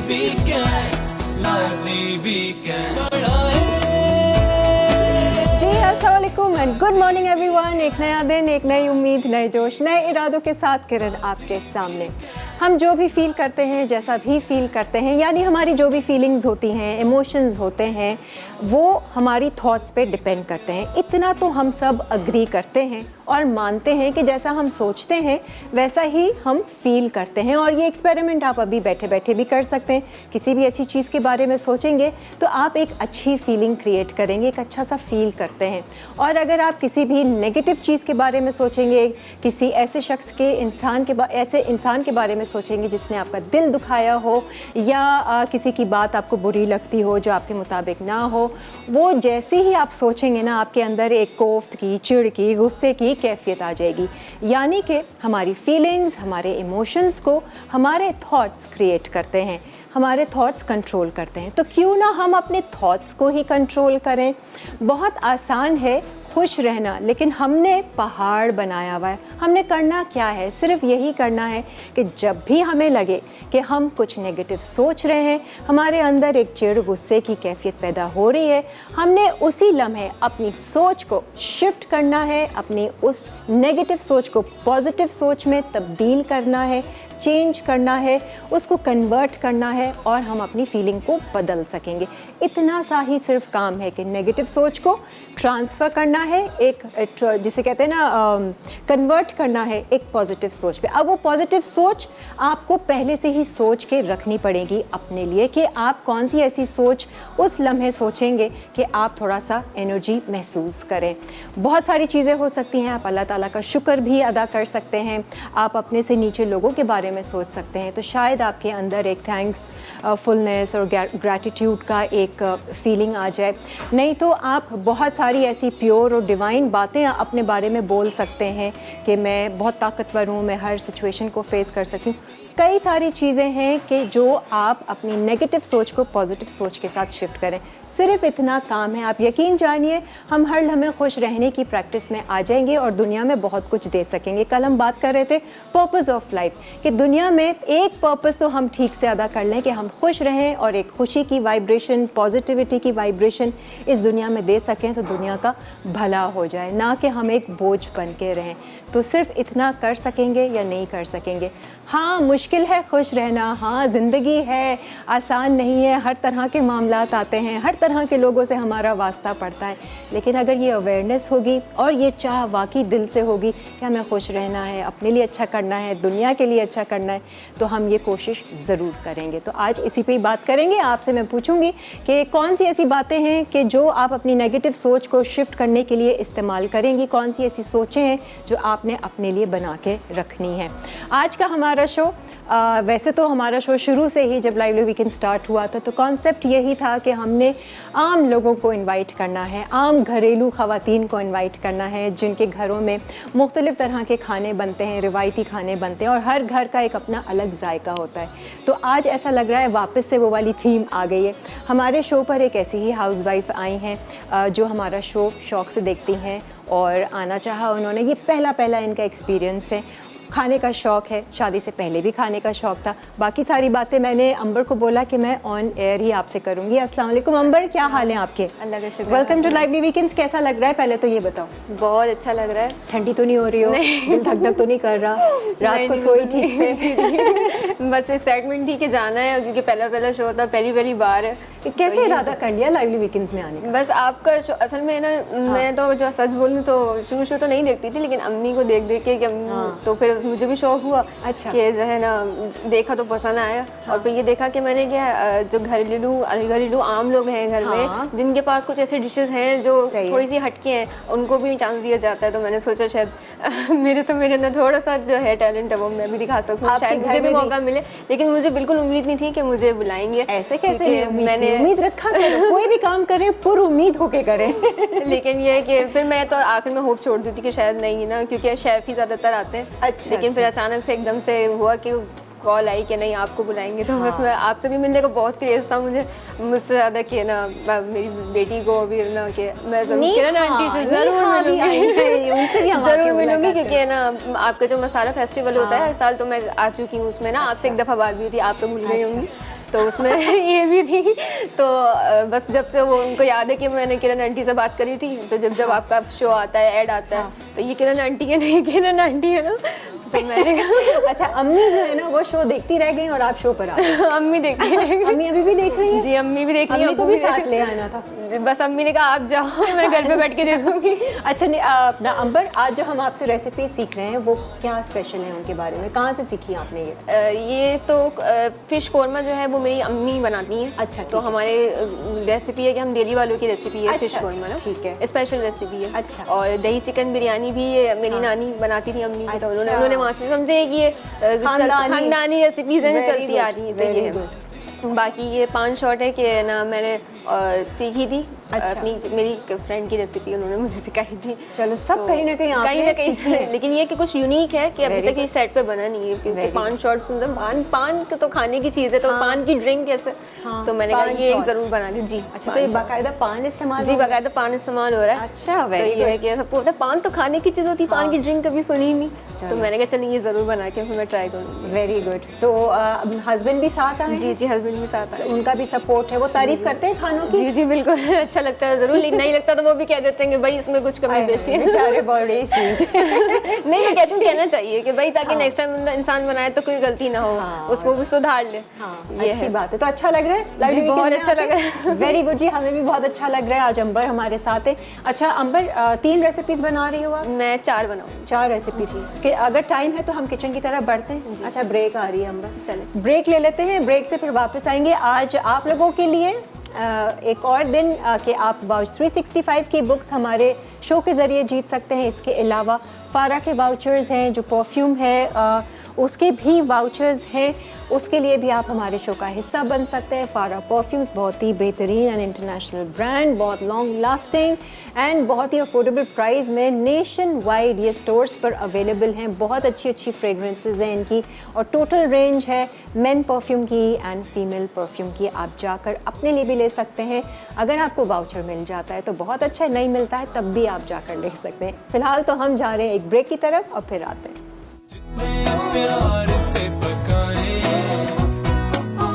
Weekends, lively weekend. जी अस्सलाम वालेकुम and good morning everyone. एक नया दिन, एक नई उम्मीद, नए जोश, नए इरादों के साथ किरण आपके सामने। हम जो भी फील करते हैं, जैसा भी फील करते हैं, यानी हमारी जो भी फीलिंग्स होती हैं, इमोशंस होते हैं, वो हमारी थॉट्स पे डिपेंड करते हैं। इतना तो हम सब अग्री करते हैं और मानते हैं कि जैसा हम सोचते हैं वैसा ही हम फील करते हैं। और ये एक्सपेरिमेंट आप अभी बैठे बैठे भी कर सकते हैं। किसी भी अच्छी चीज़ के बारे में सोचेंगे तो आप एक अच्छी फीलिंग क्रिएट करेंगे, एक अच्छा सा फील करते हैं। और अगर आप किसी भी नेगेटिव चीज़ के बारे में सोचेंगे, किसी ऐसे शख्स के ऐसे इंसान के बारे में सोचेंगे जिसने आपका दिल दुखाया हो, या किसी की बात आपको बुरी लगती हो जो आपके मुताबिक ना हो, वो जैसे ही आप सोचेंगे ना, आपके अंदर एक कोफ्त की, चिढ़ की, गुस्से की कैफियत आ जाएगी। यानी कि हमारी फीलिंग्स, हमारे इमोशंस को हमारे थॉट्स क्रिएट करते हैं, हमारे थॉट्स कंट्रोल करते हैं। तो क्यों ना हम अपने थॉट्स को ही कंट्रोल करें। बहुत आसान है खुश रहना, लेकिन हमने पहाड़ बनाया हुआ है। हमने करना क्या है, सिर्फ यही करना है कि जब भी हमें लगे कि हम कुछ नेगेटिव सोच रहे हैं, हमारे अंदर एक चिढ़, गुस्से की कैफियत पैदा हो रही है, हमने उसी लम्हे अपनी सोच को शिफ्ट करना है, अपनी उस नेगेटिव सोच को पॉजिटिव सोच में तब्दील करना है, चेंज करना है, उसको कन्वर्ट करना है और हम अपनी फीलिंग को बदल सकेंगे। इतना सा ही सिर्फ काम है कि नेगेटिव सोच को ट्रांसफ़र करना है, एक जिसे कहते हैं ना कन्वर्ट करना है एक पॉजिटिव सोच पे। अब वो पॉजिटिव सोच आपको पहले से ही सोच के रखनी पड़ेगी अपने लिए कि आप कौन सी ऐसी सोच उस लम्हे सोचेंगे कि आप थोड़ा सा एनर्जी महसूस करें। बहुत सारी चीज़ें हो सकती हैं। आप अल्लाह ताला का शुक्र भी अदा कर सकते हैं, आप अपने से नीचे लोगों के बारे में सोच सकते हैं, तो शायद आपके अंदर एक थैंक्सफुलनेस और ग्रैटिट्यूड का एक फीलिंग आ जाए। नहीं तो आप बहुत सारी ऐसी प्योर और डिवाइन बातें अपने बारे में बोल सकते हैं कि मैं बहुत ताकतवर हूँ, मैं हर सिचुएशन को फेस कर सकती हूँ। कई सारी चीज़ें हैं कि जो आप अपनी नेगेटिव सोच को पॉजिटिव सोच के साथ शिफ्ट करें। सिर्फ इतना काम है। आप यकीन जानिए, हम हर लम्हे खुश रहने की प्रैक्टिस में आ जाएंगे और दुनिया में बहुत कुछ दे सकेंगे। कल हम बात कर रहे थे पर्पस ऑफ लाइफ, कि दुनिया में एक पर्पस तो हम ठीक से अदा कर लें कि हम खुश रहें और एक खुशी की वाइब्रेशन, पॉजिटिविटी की वाइब्रेशन इस दुनिया में दे सकें तो दुनिया का भला हो जाए, ना कि हम एक बोझ बन के रहें। तो सिर्फ इतना कर सकेंगे या नहीं कर सकेंगे। हाँ, मुश्किल है खुश रहना, हाँ ज़िंदगी है, आसान नहीं है, हर तरह के मामलात आते हैं, हर तरह के लोगों से हमारा वास्ता पड़ता है। लेकिन अगर ये अवेयरनेस होगी और ये चाह वाकई दिल से होगी कि हमें खुश रहना है, अपने लिए अच्छा करना है, दुनिया के लिए अच्छा करना है, तो हम ये कोशिश ज़रूर करेंगे। तो आज इसी पे ही बात करेंगे। आपसे मैं पूछूंगी कि कौन सी ऐसी बातें हैं कि जो आप अपनी नेगेटिव सोच को शिफ्ट करने के लिए इस्तेमाल करेंगी, कौन सी ऐसी सोचें हैं जो आपने अपने लिए बना के रखनी है। आज का हमारा शो, वैसे तो हमारा शो शुरू से ही जब लाइवली वीकेंड स्टार्ट हुआ था तो कॉन्सेप्ट यही था कि हमने आम लोगों को इनवाइट करना है, आम घरेलू ख़वातीन को इनवाइट करना है जिनके घरों में मुख्तलिफ़ तरह के खाने बनते हैं, रिवायती खाने बनते हैं और हर घर का एक अपना अलग जायका होता है। तो आज ऐसा लग रहा है वापस से वो वाली थीम आ गई है। हमारे शो पर एक ऐसी ही हाउसवाइफ आई हैं जो हमारा शो शौक़ से देखती हैं और आना चाहा उन्होंने। ये पहला इनका एक्सपीरियंस है। खाने का शौक़ है, शादी से पहले भी खाने का शौक़ था। बाकी सारी बातें मैंने अंबर को बोला कि मैं ऑन एयर ही आपसे करूँगी। अस्सलाम वालेकुम अंबर, क्या हाल है आपके? अल्लाह का शुक्र। Welcome to lively weekends. कैसा लग रहा है पहले तो ये बताओ? बहुत अच्छा लग रहा है। ठंडी तो नहीं हो रही हो? दिल धक धक तो नहीं कर रहा? रात को सोई ठीक से? बस एक्साइटमेंट थी कि जाना है क्योंकि पहला शो था, पहली बार है। कैसे इरादा कर लिया लाइवली वीकेंड्स में आने का? बस आपका शो असल में ना, मैं तो जो सच बोलूँ तो शुरू तो नहीं देखती थी, लेकिन अम्मी को देख के कि तो फिर मुझे भी शौक हुआ कि जो है ना, देखा तो पसंद आया। और फिर ये देखा कि मैंने क्या, जो घरेलू आम लोग हैं घर में जिनके पास कुछ ऐसे डिशेस हैं जो थोड़ी सी हटके हैं, उनको भी चांस दिया जाता है। तो मैंने सोचा शायद मेरे अंदर थोड़ा सा जो है टैलेंट है वो मैं भी दिखा सकूँ, शायद मुझे भी मौका मिले। लेकिन मुझे बिल्कुल उम्मीद नहीं थी कि मुझे बुलाएंगे। ऐसे कैसे? मैंने उम्मीद रखा करो, कोई भी काम करें पूरी उम्मीद होके करें। लेकिन ये है कि फिर मैं तो आखिर में होप छोड़ दी थी कि शायद नहीं ना, क्योंकि शेफ ही ज़्यादातर आते हैं। लेकिन फिर अचानक से एकदम से हुआ कि कॉल आई कि नहीं आपको बुलाएंगे। तो बस मैं आपसे भी मिलने का बहुत क्रेज़ था मुझे, मुझसे ज़्यादा कि ना मेरी बेटी को भी ना कि मैं ज़रूर किरण आंटी से ज़रूर मिलूंगी क्योंकि ना आपका जो मसाला फेस्टिवल होता है हर साल, तो मैं आ चुकी हूँ उसमें ना। आपसे एक दफ़ा बात भी हुई थी, आप तो भूल गई होंगी। तो उसमें ये भी थी। तो बस जब से वो उनको याद है कि मैंने किरण आंटी से बात करी थी, तो जब आपका शो आता है, ऐड आता है, तो ये किरण आंटी है नहीं, किरण आंटी है ना, तो मैंने अच्छा, अम्मी जो है ना वो शो देखती रह गई और आप शो पर आ गए। अम्मी देखती है। अम्मी अभी भी देख रही है? जी अम्मी भी देख रही है। अम्मी को भी साथ ले आना था। बस अम्मी ने कहा आप जाओ, मैं घर पे बैठ के देखूंगी। अच्छा अपना अंबर, आज जो हम आपसे रेसिपी सीख रहे हैं वो क्या स्पेशल है, उनके बारे में कहाँ से सीखी आपने ये तो फिश कोरमा जो है वो मेरी अम्मी बनाती हैं। अच्छा, तो हमारे रेसिपी है कि हम डेली वालों की रेसिपी है। अच्छा, फिश कोरमा ना, ठीक है, स्पेशल रेसिपी है। अच्छा। और दही चिकन बिरयानी भी मेरी नानी बनाती थी अम्मी की, तो उन्होंने वहाँ से समझे कि ये खानदानी रेसिपीज हैं जो चलती आ रही है। तो ये है। बाकी ये 5 शॉट है कि ना मैंने सीखी थी। अच्छा। अपनी मेरी फ्रेंड की रेसिपी उन्होंने मुझे सिखाई थी। चलो सब तो कहीं ना कहीं से, लेकिन ये कि कुछ यूनिक है कि अभी तक ये सेट पे बना नहीं है, क्योंकि 5 शॉट्स मतलब पान तो खाने की चीज़ है, तो पान की ड्रिंक कैसे, तो मैंने कहा ये एक जरूर बना दी। जी अच्छा, तो ये बाकायदा पान इस्तेमाल? जी बाकायदा पान इस्तेमाल हो रहा है। अच्छा, तो ये है कि सबको पता है पान तो खाने की चीज़ होती है, पान की ड्रिंक कभी सुनी नहीं, तो मैंने कहा चलिए ये ज़रूर बना के फिर मैं ट्राई करूँगी। Very good. तो हस्बैंड भी साथ आए? जी हस्बैंड भी साथ आए। उनका भी सपोर्ट है, वो तारीफ करते हैं खानों की? जी बिल्कुल, अच्छा लगता है जरूर, लेकिन नहीं लगता तो वो भी कह देते हैं कि भाई इसमें कुछ कमी पेशी है। बेचारे बड़े स्वीट। नहीं, मैं कहती हूँ कहना चाहिए कि भाई ताकि नेक्स्ट टाइम इंसान बनाए तो कोई गलती ना हो, उसको भी सुधार ले। अच्छी बात है। तो अच्छा लग रहा है? बहुत अच्छा लग रहा है। वेरी गुड जी, हमें भी बहुत अच्छा लग रहा है। आज अंबर हमारे साथ है। अच्छा अंबर, 3 रेसिपीज बना रही हो आप? मैं 4 बनाऊँ। 4 रेसिपीज कि अगर टाइम है तो हम किचन की तरफ बढ़ते हैं। अच्छा, ब्रेक आ रही है अंबर, चले ब्रेक ले लेते हैं, ब्रेक से फिर वापस आएंगे। आज आप लोगों के लिए एक और दिन कि आप वाउच 365 की बुक्स हमारे शो के ज़रिए जीत सकते हैं। इसके अलावा फारा के वाउचर्स हैं, जो परफ्यूम है उसके भी वाउचर्स हैं, उसके लिए भी आप हमारे शो का हिस्सा बन सकते हैं। फारा परफ्यूम्स बहुत ही बेहतरीन एंड इंटरनेशनल ब्रांड, बहुत लॉन्ग लास्टिंग एंड बहुत ही अफोर्डेबल प्राइस में नेशन वाइड ये स्टोर्स पर अवेलेबल हैं। बहुत अच्छी फ्रेगरेंसेज हैं इनकी, और टोटल रेंज है मेन परफ्यूम की एंड फीमेल परफ्यूम की। आप जाकर अपने लिए भी ले सकते हैं। अगर आपको वाउचर मिल जाता है तो बहुत अच्छा है, नहीं मिलता है तब भी आप जाकर ले सकते हैं। फिलहाल तो हम जा रहे हैं एक ब्रेक की तरफ और फिर आते हैं। प्यार से पकाए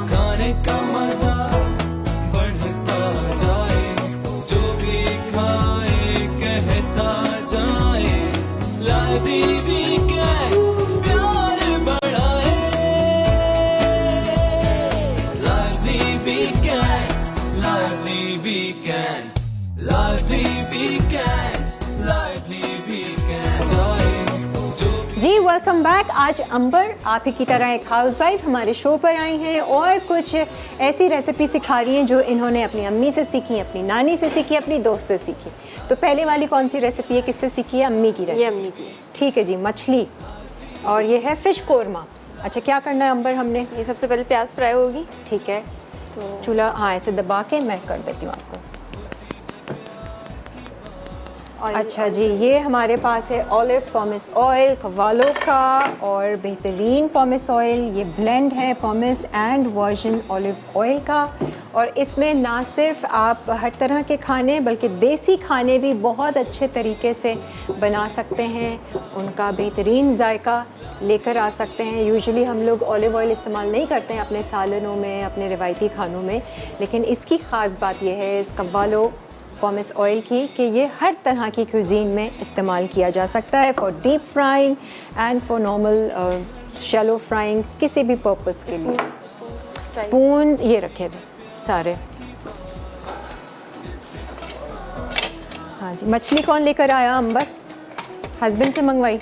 खाने का मजा बढ़ता जाए, जो भी खाए कहता जाए, लादी वीकेंड्स प्यार बढ़ाए, लादी वीकेंड्स, लादी वीकेंड्स, लादी वीकेंड्स, लादी वीकेंड्स आए। जी वेलकम बैक। आज अंबर आप ही की तरह एक हाउसवाइफ हमारे शो पर आई हैं और कुछ ऐसी रेसिपी सिखा रही हैं जो इन्होंने अपनी अम्मी से सीखी, अपनी नानी से सीखी, अपनी दोस्त से सीखी। तो पहले वाली कौन सी रेसिपी है, किससे सीखी है? अम्मी की रेसिपी। ये अम्मी की। ठीक है जी, मछली, और ये है फिश कोरमा। अच्छा, क्या करना है अंबर हमने? ये सबसे पहले प्याज फ्राई होगी। ठीक है, तो चूल्हा हाँ ऐसे दबा के मैं कर देती हूँ आपको। अच्छा जी, ये हमारे पास है ऑलिव पॉमिस ऑयल कवालो का, और बेहतरीन पॉमिस ऑयल। ये ब्लेंड है pomace and virgin olive oil का, और इसमें ना सिर्फ आप हर तरह के खाने बल्कि देसी खाने भी बहुत अच्छे तरीके से बना सकते हैं, उनका बेहतरीन जायका लेकर आ सकते हैं। यूजुअली हम लोग ऑलिव ऑयल इस्तेमाल नहीं करते हैं अपने सालनों में, अपने रिवायती खानों में, लेकिन इसकी ख़ास बात यह है इस कवालो पॉमिस ऑयल की कि ये हर तरह की क्यूजीन में इस्तेमाल किया जा सकता है, for deep frying and for normal shallow frying, किसी भी पर्पस के लिए। स्पून ये रखे हुए सारे। हाँ जी, मछली कौन लेकर आया अंबर? हस्बैंड से मंगवाई?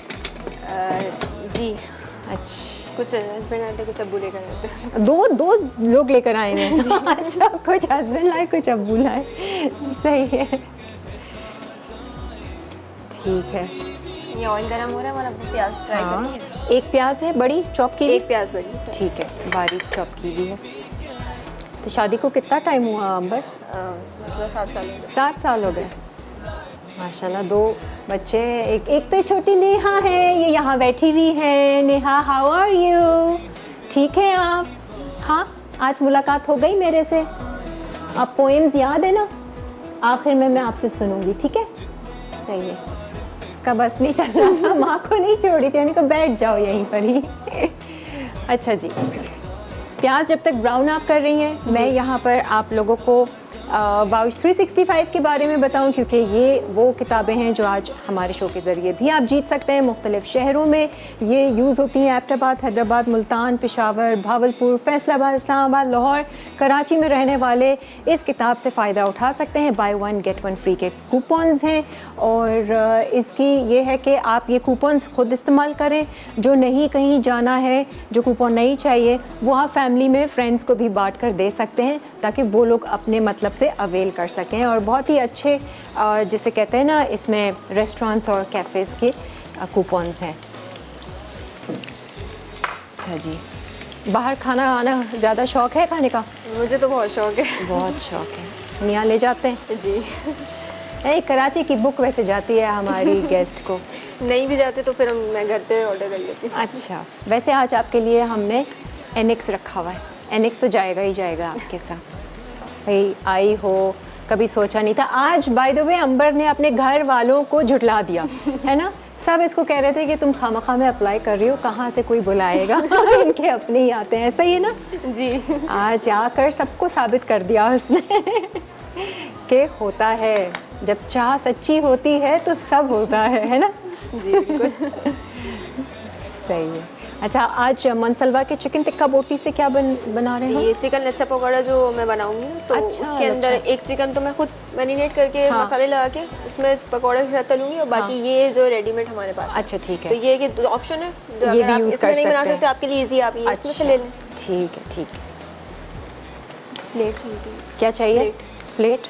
जी अच्छा, कुछ हस्बैंड आते, कुछ अब्बू लेकर आते। दो लोग लेकर आए हैं। अच्छा, कुछ हस्बैंड लाए, कुछ अब्बू लाए, सही है, ठीक है। ये ऑयल गरम हो रहा है, वाला प्याज फ्राई करेंगे। एक प्याज है बड़ी चॉप की? एक प्याज बड़ी, ठीक है, बारीक चॉप की भी है। तो शादी को कितना टाइम हुआ अंबर? 7 साल हो गए। 7 साल हो गए, माशाल्लाह। 2 बच्चे, एक तो छोटी नेहा है, ये यहाँ बैठी हुई है। Neha, how are you? ठीक है आप? हाँ, आज मुलाकात हो गई मेरे से। आप पोएम्स याद है ना? आखिर में मैं आपसे सुनूंगी, ठीक है? सही है। इसका बस नहीं चल रहा था, माँ को नहीं छोड़ी थी, यानी कि बैठ जाओ यहीं पर ही। अच्छा जी, प्याज जब तक ब्राउन आप कर रही हैं, मैं यहाँ पर आप लोगों को वाउच 365 के बारे में बताऊं, क्योंकि ये वो किताबें हैं जो आज हमारे शो के ज़रिए भी आप जीत सकते हैं। मुख्तलिफ़ शहरों में ये यूज़ होती हैं, एबटाबाद, हैदराबाद, मुल्तान, पेशावर, भावलपुर, फैसलाबाद, इस्लामाबाद, लाहौर, कराची में रहने वाले इस किताब से फ़ायदा उठा सकते हैं। By one get one free के कूपन्स हैं और इसकी ये है कि आप ये कूपन्स ख़ुद इस्तेमाल करें। जो नहीं कहीं जाना है, जो कूपन नहीं चाहिए, वो आप फैमिली में फ्रेंड्स को भी बांट कर दे सकते हैं ताकि वो लोग अपने मतलब से अवेल कर सकें। और बहुत ही अच्छे जिसे कहते हैं ना, इसमें रेस्टोरेंट्स और कैफ़ेज़ के कूपन्स हैं। अच्छा जी, बाहर खाना आना ज़्यादा शौक़ है खाने का? मुझे तो बहुत शौक है। बहुत शौक़ है। मियाँ ले जाते हैं? जी। कराची की बुक वैसे जाती है हमारी गेस्ट को। नहीं भी जाते तो फिर मैं घर पे ऑर्डर कर लेती हूँ। अच्छा, वैसे आज आपके लिए हमने एनिक्स रखा हुआ है। एनिक्स तो जाएगा ही जाएगा आपके साथ। भाई आई हो, कभी सोचा नहीं था। आज बाय द वे अंबर ने अपने घर वालों को झुटला दिया है ना। सब इसको कह रहे थे कि तुम खामखा में अप्लाई कर रही हो, कहाँ से कोई बुलाएगा इनके अपने ही आते हैं। सही है ना जी। आज आकर सबको साबित कर दिया उसने कि होता है, जब चाह सच्ची होती है तो सब होता है ना। जी बिल्कुल। सही है। अच्छा, आज मनसलवा के चिकन टिक्का बोटी से क्या बना रहे हैं? ये चिकन लच्छा पकौड़ा जो मैं बनाऊंगी, तो अच्छा, उसके अंदर एक चिकन तो मैं खुद मैरिनेट करके मसाले लगा के उसमें पकौड़े के साथ तलूंगी और बाकी ये जो रेडीमेड हमारे पास। अच्छा ठीक तो है, ये कि ऑप्शन है, ये अगर भी आप यूज़ इसमें कर नहीं बना सकते हैं। सकते आपके लिए इजी, आप ये इसमें से ले लें। ठीक है ठीक है। प्लेट चाहिए। क्या चाहिए? प्लेट।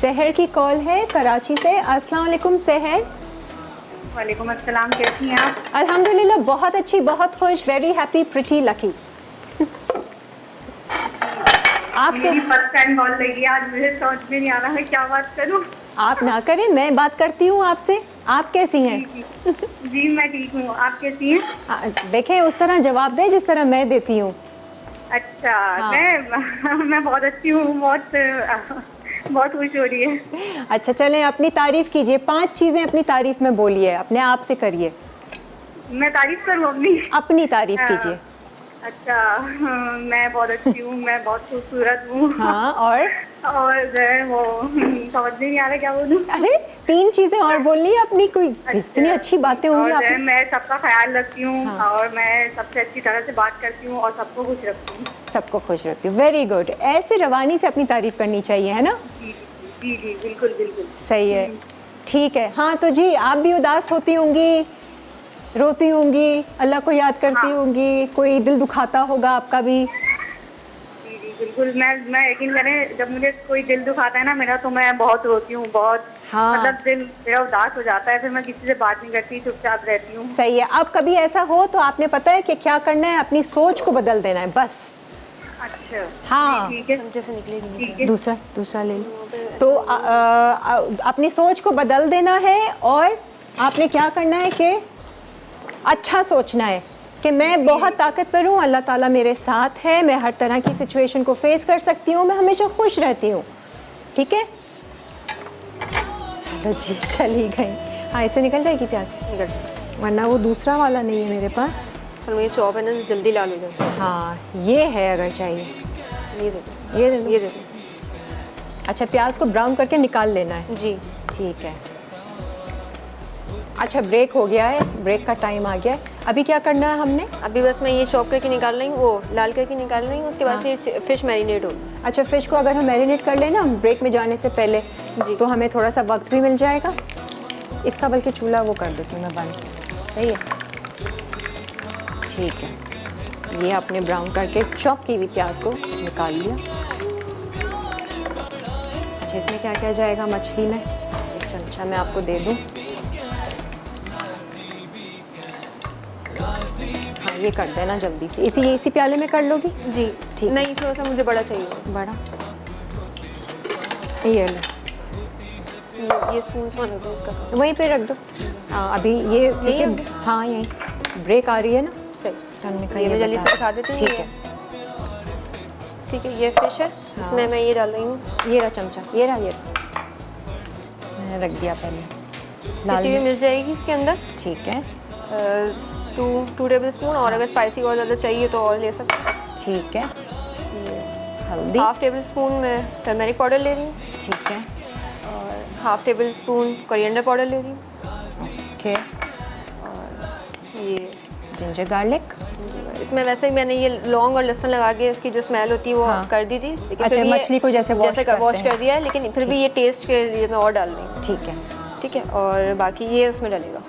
सहर की कॉल है कराची से। अस्सलाम वालेकुम सहर। वालेकुम अस्सलाम, कैसी हैं आप? अल्हम्दुलिल्लाह बहुत अच्छी, बहुत खुश, वेरी हैप्पी, प्रिटी लकी। आपके मेरी फर्स्ट टाइम कॉल लगी है आज, मुझे समझ में नहीं आ रहा है क्या बात करूं। आप ना करें, मैं बात करती हूँ आपसे। आप कैसी हैं? जी मैं ठीक हूँ, आप कैसी हैं? देखें, उस तरह जवाब दें जिस तरह मैं देती हूँ। अच्छा हाँ। मैं बहुत अच्छी हूँ, बहुत खुश हो रही है। अच्छा चलें, अपनी तारीफ कीजिए। 5 चीज़ें अपनी तारीफ में बोलिए, अपने आप से करिए। मैं तारीफ करूँ अपनी? अपनी तारीफ कीजिए। अच्छा, मैं बहुत अच्छी हूँ, मैं बहुत खूबसूरत हूँ। हाँ, और जो है वो समझ में नहीं आ रहा क्या बोलूँ। अरे 3 चीज़ें और बोलनी है अपनी, कोई इतनी अच्छी बातें होंगी और जो है आप। मैं सबका ख्याल रखती हूँ। हाँ। और मैं सबसे अच्छी तरह से बात करती हूँ और सबको खुश रखती हूँ। सबको खुश रखती हूँ, वेरी गुड। ऐसे रवानी से अपनी तारीफ करनी चाहिए, है ना। जी जी जी बिल्कुल बिल्कुल सही है, ठीक है। हाँ तो जी, आप भी उदास होती होंगी, रोती होंगी, अल्लाह को याद करती होंगी, कोई दिल दुखाता होगा आपका भी। जी जी बिल्कुल। मैं यकीन करें, जब मुझे कोई दिल दुखाता है ना मेरा, तो मैं बहुत रोती हूँ, बहुत। हाँ। मतलब दिल मेरा उदास हो जाता है, फिर मैं किसी से बात नहीं करती, चुपचाप रहती हूँ। सही है। अब कभी ऐसा हो तो आपने पता है कि क्या करना है, अपनी सोच को बदल देना है बस। अच्छा हाँ। जी, ठीक है चमचे से निकलेगी। ठीक है। दूसरा ले लो। तो अपनी सोच को बदल देना है और आपने क्या करना है कि अच्छा सोचना है कि मैं बहुत ताकतवर हूँ, अल्लाह ताला मेरे साथ है, मैं हर तरह की सिचुएशन को फेस कर सकती हूँ, मैं हमेशा खुश रहती हूँ। ठीक है, चलो जी, चली गई। हाँ, इससे निकल जाएगी प्यास, वरना वो दूसरा वाला नहीं है मेरे पास। सर मुझे चॉप है ना, जल्दी लाल हो जाए। हाँ, ये है अगर चाहिए। ये दे दो, ये दे दो। ये दे दो। अच्छा, प्याज को ब्राउन करके निकाल लेना है। जी ठीक है। अच्छा, ब्रेक हो गया है, ब्रेक का टाइम आ गया है। अभी क्या करना है हमने? अभी बस मैं ये चॉप करके निकाल रही हूँ, वो लाल करके निकाल रही हूँ, उसके बाद से फिश मैरिनेट हो। अच्छा, फिश को अगर हम मैरिनेट कर लें ना ब्रेक में जाने से पहले, जी। तो हमें थोड़ा सा वक्त भी मिल जाएगा। इसका बल्कि चूल्हा वो कर देती हूँ मैं बंद। सही है, ठीक है। ये आपने ब्राउन करके चॉप की हुई प्याज को निकाल लिया। अच्छा, इसमें क्या क्या जाएगा मछली में? एक चमचा मैं आपको दे दूँ। हाँ, ये कर देना जल्दी से। इसी प्याले में कर लोगी? जी ठीक। नहीं, थोड़ा सा मुझे बड़ा चाहिए। बड़ा, ये लो, ये स्पून वाला दो उसका। वहीं पे रख दो। हाँ, अभी ये यहीं क्योंकि हाँ यहीं ब्रेक आ रही है ना, सही। तो हमने कहा ये मैं जल्दी बता- से दिखा देती हूँ। ठीक है। ठीक है, ये फिश है, इसमें मैं ये डाल रही हूँ। ये रहा चमचा, ये रहा, मैंने रख दिया पहले। लाल किसी भी मिर्च, मिल जाएगी इसके अंदर। ठीक है 2 टेबल स्पून, और अगर स्पाइसी और ज़्यादा चाहिए तो और ले सकते हैं। ठीक है। हल्दी, हाफ टेबल स्पून मैं टर्मेरिक पाउडर ले रही हूँ ठीक है, और half table spoon coriander powder ले रही हूँ। ओके, ये जिंजर गार्लिक, इसमें वैसे ही मैंने ये लौंग और लहसुन लगा के इसकी जो स्मेल होती है वो हाँ। कर दी थी, लेकिन अच्छा, फिर भी ये- मछली को जैसे wash करते वॉश हैं। कर दिया है, लेकिन फिर भी ये टेस्ट के लिए मैं और डाल रही हूँ। ठीक है, ठीक है, और बाकी ये उसमें डालेगा,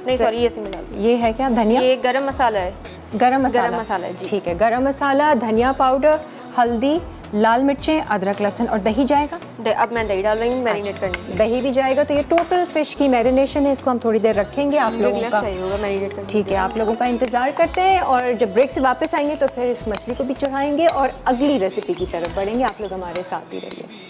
नहीं सॉरी ये इसमें डाल ये है क्या, धनिया, ये गरम मसाला है। गरम मसाला, गरम मसाला है, जी। ठीक है, गरम मसाला, धनिया पाउडर, हल्दी, लाल मिर्चें, अदरक लहसुन और दही जाएगा। अब मैं दही डाल रही हूँ मैरिनेट करने। दही भी जाएगा। तो ये टोटल फिश की मैरिनेशन है, इसको हम थोड़ी देर रखेंगे आप मुझे लोगों गिलास का। चाहिए होगा मैरिनेट करने। ठीक है, आप लोगों का इंतज़ार करते हैं और जब ब्रेक से वापस आएंगे तो फिर इस मछली को भी चढ़ाएंगे और अगली रेसिपी की तरफ बढ़ेंगे। आप लोग हमारे साथ ही रहिए।